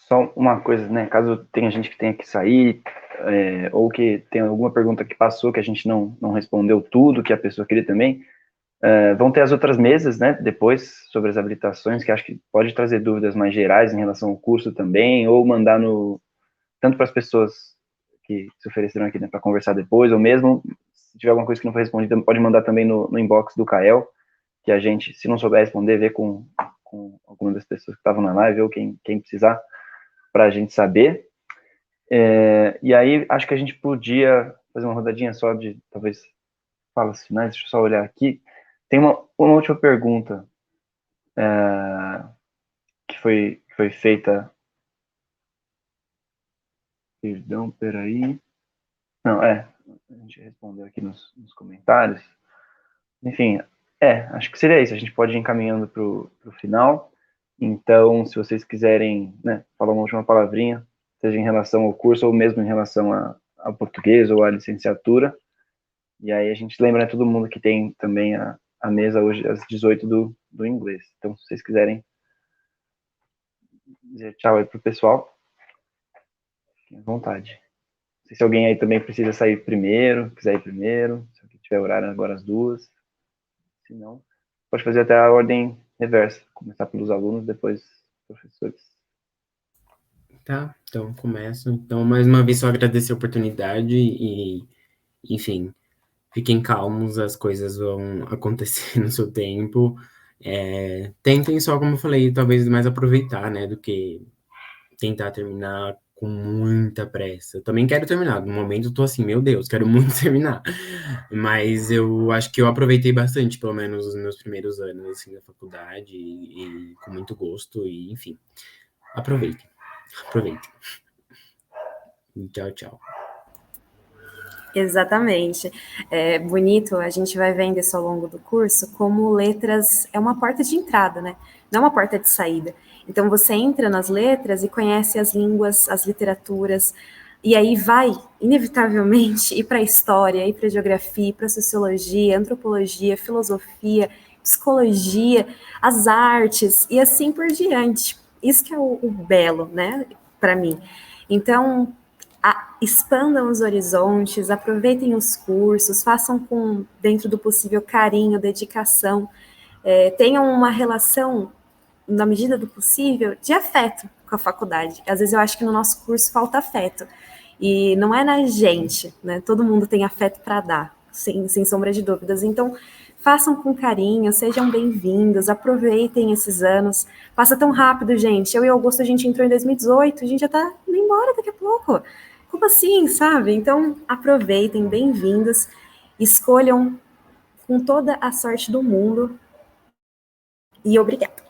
só uma coisa, né? Caso tenha gente que tenha que sair, ou que tenha alguma pergunta que passou que a gente não respondeu tudo que a pessoa queria também, Vão ter as outras mesas, né, depois, sobre as habilitações, que acho que pode trazer dúvidas mais gerais em relação ao curso também, ou mandar tanto para as pessoas que se ofereceram aqui, né, para conversar depois, ou mesmo, se tiver alguma coisa que não foi respondida, pode mandar também no inbox do Kael, que a gente, se não souber responder, vê com alguma das pessoas que estavam na live, ou quem precisar, para a gente saber. E aí, acho que a gente podia fazer uma rodadinha só de, talvez, falas finais, deixa eu só olhar aqui. Tem uma última pergunta que foi feita. Perdão, peraí. Não, a gente respondeu aqui nos comentários. Enfim, acho que seria isso. A gente pode ir encaminhando para o final. Então, se vocês quiserem, né, falar uma última palavrinha, seja em relação ao curso ou mesmo em relação ao português ou à licenciatura. E aí a gente lembra, né, todo mundo que tem também a mesa hoje às 18 do inglês. Então, se vocês quiserem dizer tchau aí pro pessoal, fiquem à vontade. Não sei se alguém aí também precisa sair primeiro, quiser ir primeiro, se alguém tiver horário agora às 2. Se não, pode fazer até a ordem reversa. Começar pelos alunos, depois professores. Tá, então começo. Então, mais uma vez, só agradecer a oportunidade e, enfim, fiquem calmos, as coisas vão acontecer no seu tempo. Tentem só, como eu falei, talvez mais aproveitar, né, do que tentar terminar com muita pressa. Eu também quero terminar. No momento eu tô assim, meu Deus, quero muito terminar. Mas eu acho que eu aproveitei bastante, pelo menos, os meus primeiros anos, assim, da faculdade e com muito gosto e, enfim, aproveitem. Tchau, tchau. Exatamente. É bonito, a gente vai vendo isso ao longo do curso, como letras é uma porta de entrada, né? Não uma porta de saída. Então, você entra nas letras e conhece as línguas, as literaturas, e aí vai, inevitavelmente, ir para a história, ir para a geografia, para a sociologia, antropologia, filosofia, psicologia, as artes, e assim por diante. Isso que é o belo, né, para mim. Então, expandam os horizontes, aproveitem os cursos, façam com, dentro do possível, carinho, dedicação, tenham uma relação, na medida do possível, de afeto com a faculdade. Às vezes eu acho que no nosso curso falta afeto, e não é na gente, né? Todo mundo tem afeto para dar, sem sombra de dúvidas. Então, façam com carinho, sejam bem-vindos, aproveitem esses anos. Passa tão rápido, gente. Eu e Augusto, a gente entrou em 2018, a gente já tá indo embora daqui a pouco. Como assim, sabe? Então, aproveitem, bem-vindos, escolham com toda a sorte do mundo e obrigada.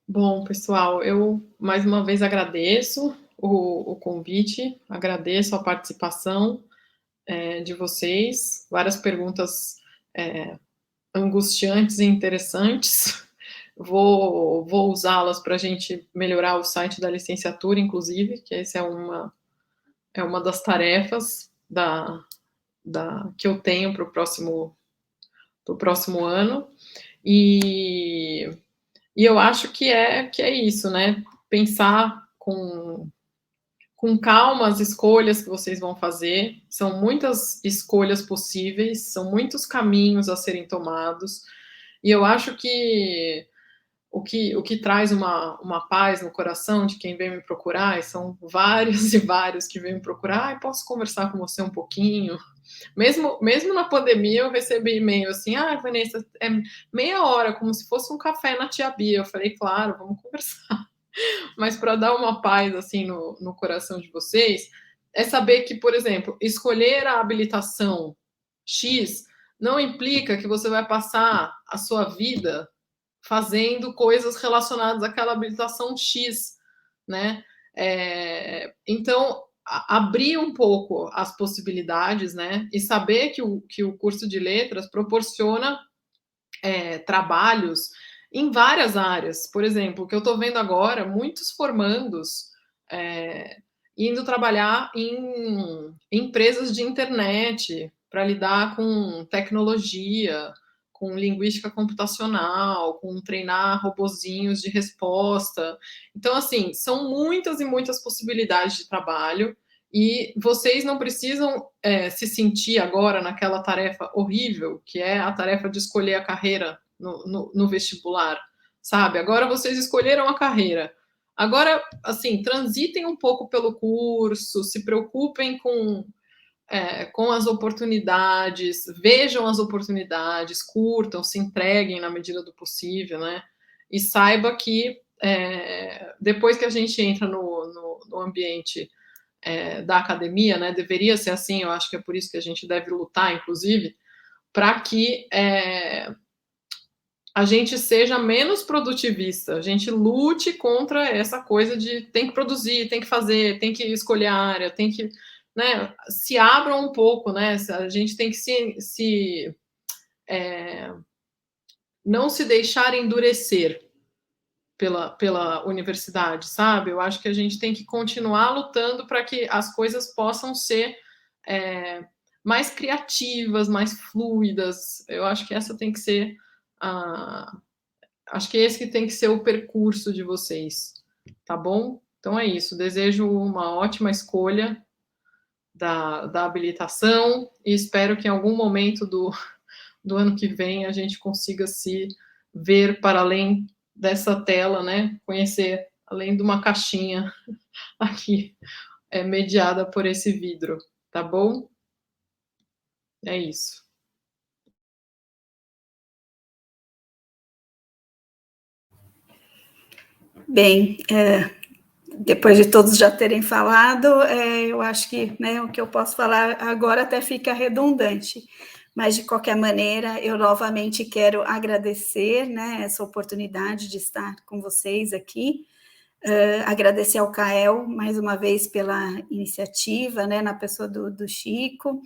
Bom, pessoal, eu mais uma vez agradeço o convite, agradeço a participação de vocês, várias perguntas angustiantes e interessantes. Vou usá-las para a gente melhorar o site da licenciatura, inclusive, que essa é uma das tarefas que eu tenho para o próximo ano. E eu acho que é isso, né? Pensar com calma as escolhas que vocês vão fazer. São muitas escolhas possíveis, são muitos caminhos a serem tomados. E eu acho que o que traz uma paz no coração de quem vem me procurar, e são vários e vários que vêm me procurar, posso conversar com você um pouquinho? Mesmo na pandemia, eu recebi e-mail assim, Vanessa, é meia hora, como se fosse um café na Tia Bia. Eu falei, claro, vamos conversar. Mas para dar uma paz, assim, no coração de vocês, é saber que, por exemplo, escolher a habilitação X não implica que você vai passar a sua vida fazendo coisas relacionadas àquela habilitação X, né? Então, abrir um pouco as possibilidades, né? E saber que o curso de letras proporciona trabalhos em várias áreas. Por exemplo, o que eu estou vendo agora, muitos formandos indo trabalhar em empresas de internet para lidar com tecnologia, com linguística computacional, com treinar robozinhos de resposta. Então, assim, são muitas e muitas possibilidades de trabalho E vocês não precisam se sentir agora naquela tarefa horrível, que é a tarefa de escolher a carreira no vestibular, sabe? Agora vocês escolheram a carreira. Agora, assim, transitem um pouco pelo curso, se preocupem com as oportunidades, vejam as oportunidades, curtam, se entreguem na medida do possível, né? E saiba que depois que a gente entra no ambiente da academia, né? Deveria ser assim, eu acho que é por isso que a gente deve lutar, inclusive, para que a gente seja menos produtivista, a gente lute contra essa coisa de tem que produzir, tem que fazer, tem que escolher a área, tem que, né, se abram um pouco, né, a gente tem que não se deixar endurecer pela universidade, sabe? Eu acho que a gente tem que continuar lutando para que as coisas possam ser mais criativas, mais fluidas. Eu acho que essa tem que ser acho que esse que tem que ser o percurso de vocês, tá bom? Então é isso. Desejo uma ótima escolha da habilitação e espero que em algum momento do ano que vem a gente consiga se ver para além dessa tela, né? Conhecer além de uma caixinha aqui mediada por esse vidro, tá bom? É isso. Bem, depois de todos já terem falado, eu acho que, né, o que eu posso falar agora até fica redundante, mas de qualquer maneira, eu novamente quero agradecer, né, essa oportunidade de estar com vocês aqui, agradecer ao CAEL mais uma vez pela iniciativa, né, na pessoa do Chico,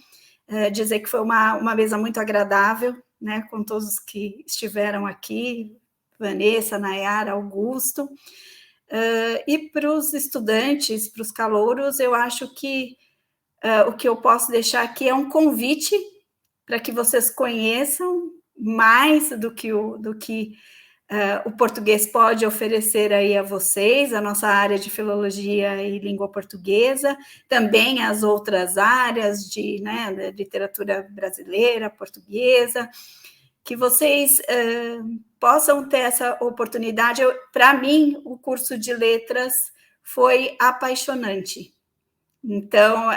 dizer que foi uma mesa muito agradável, né, com todos que estiveram aqui, Vanessa, Nayara, Augusto. E para os estudantes, para os calouros, eu acho que o que eu posso deixar aqui é um convite para que vocês conheçam mais do que o português pode oferecer aí a vocês, a nossa área de filologia e língua portuguesa, também as outras áreas da literatura brasileira, portuguesa, que vocês possam ter essa oportunidade. Para mim, o curso de letras foi apaixonante. Então,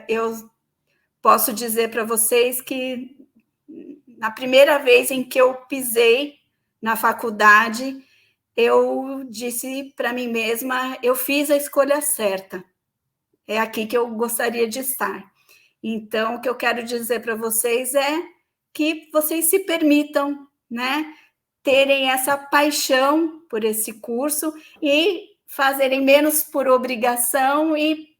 eu posso dizer para vocês que na primeira vez em que eu pisei na faculdade, eu disse para mim mesma, eu fiz a escolha certa. É aqui que eu gostaria de estar. Então, o que eu quero dizer para vocês é que vocês se permitam, né, terem essa paixão por esse curso e fazerem menos por obrigação e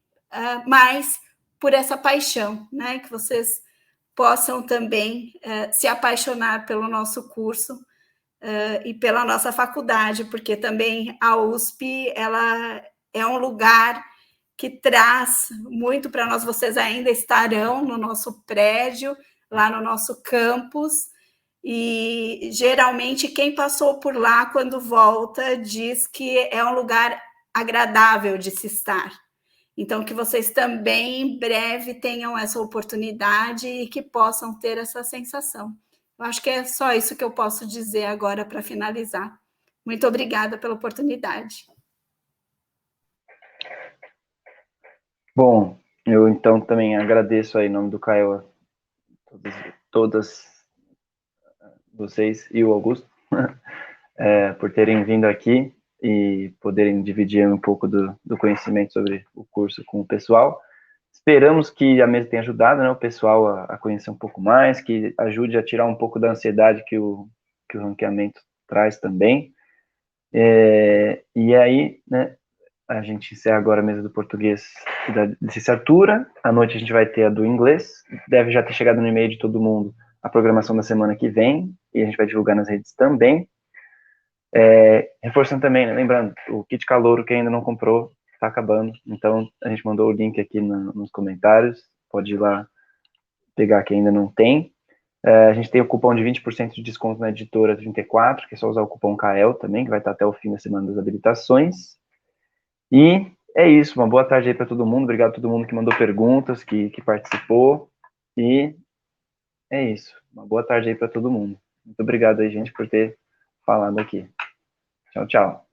mais por essa paixão, né, que vocês possam também se apaixonar pelo nosso curso e pela nossa faculdade, porque também a USP ela é um lugar que traz muito para nós. Vocês ainda estarão no nosso prédio, lá no nosso campus, e geralmente quem passou por lá, quando volta, diz que é um lugar agradável de se estar. Então, que vocês também, em breve, tenham essa oportunidade e que possam ter essa sensação. Eu acho que é só isso que eu posso dizer agora para finalizar. Muito obrigada pela oportunidade. Bom, eu então também agradeço aí em nome do Caio todas vocês e o Augusto por terem vindo aqui e poderem dividir um pouco do conhecimento sobre o curso com o pessoal. Esperamos que a mesa tenha ajudado, né, o pessoal a conhecer um pouco mais, que ajude a tirar um pouco da ansiedade que o ranqueamento traz também. E aí, né, a gente encerra agora a mesa do português e da licenciatura. À noite a gente vai ter a do inglês. Deve já ter chegado no e-mail de todo mundo a programação da semana que vem, e a gente vai divulgar nas redes também. Reforçando também, né, lembrando, o kit calouro que ainda não comprou está acabando, então a gente mandou o link aqui nos comentários, pode ir lá pegar quem ainda não tem. A gente tem o cupom de 20% de desconto na editora 34, que é só usar o cupom CAEL também, que vai estar até o fim da semana das habilitações. E é isso, uma boa tarde aí para todo mundo, obrigado a todo mundo que mandou perguntas, que participou, e é isso, uma boa tarde aí para todo mundo. Muito obrigado aí, gente, por ter falado aqui. Tchau, tchau.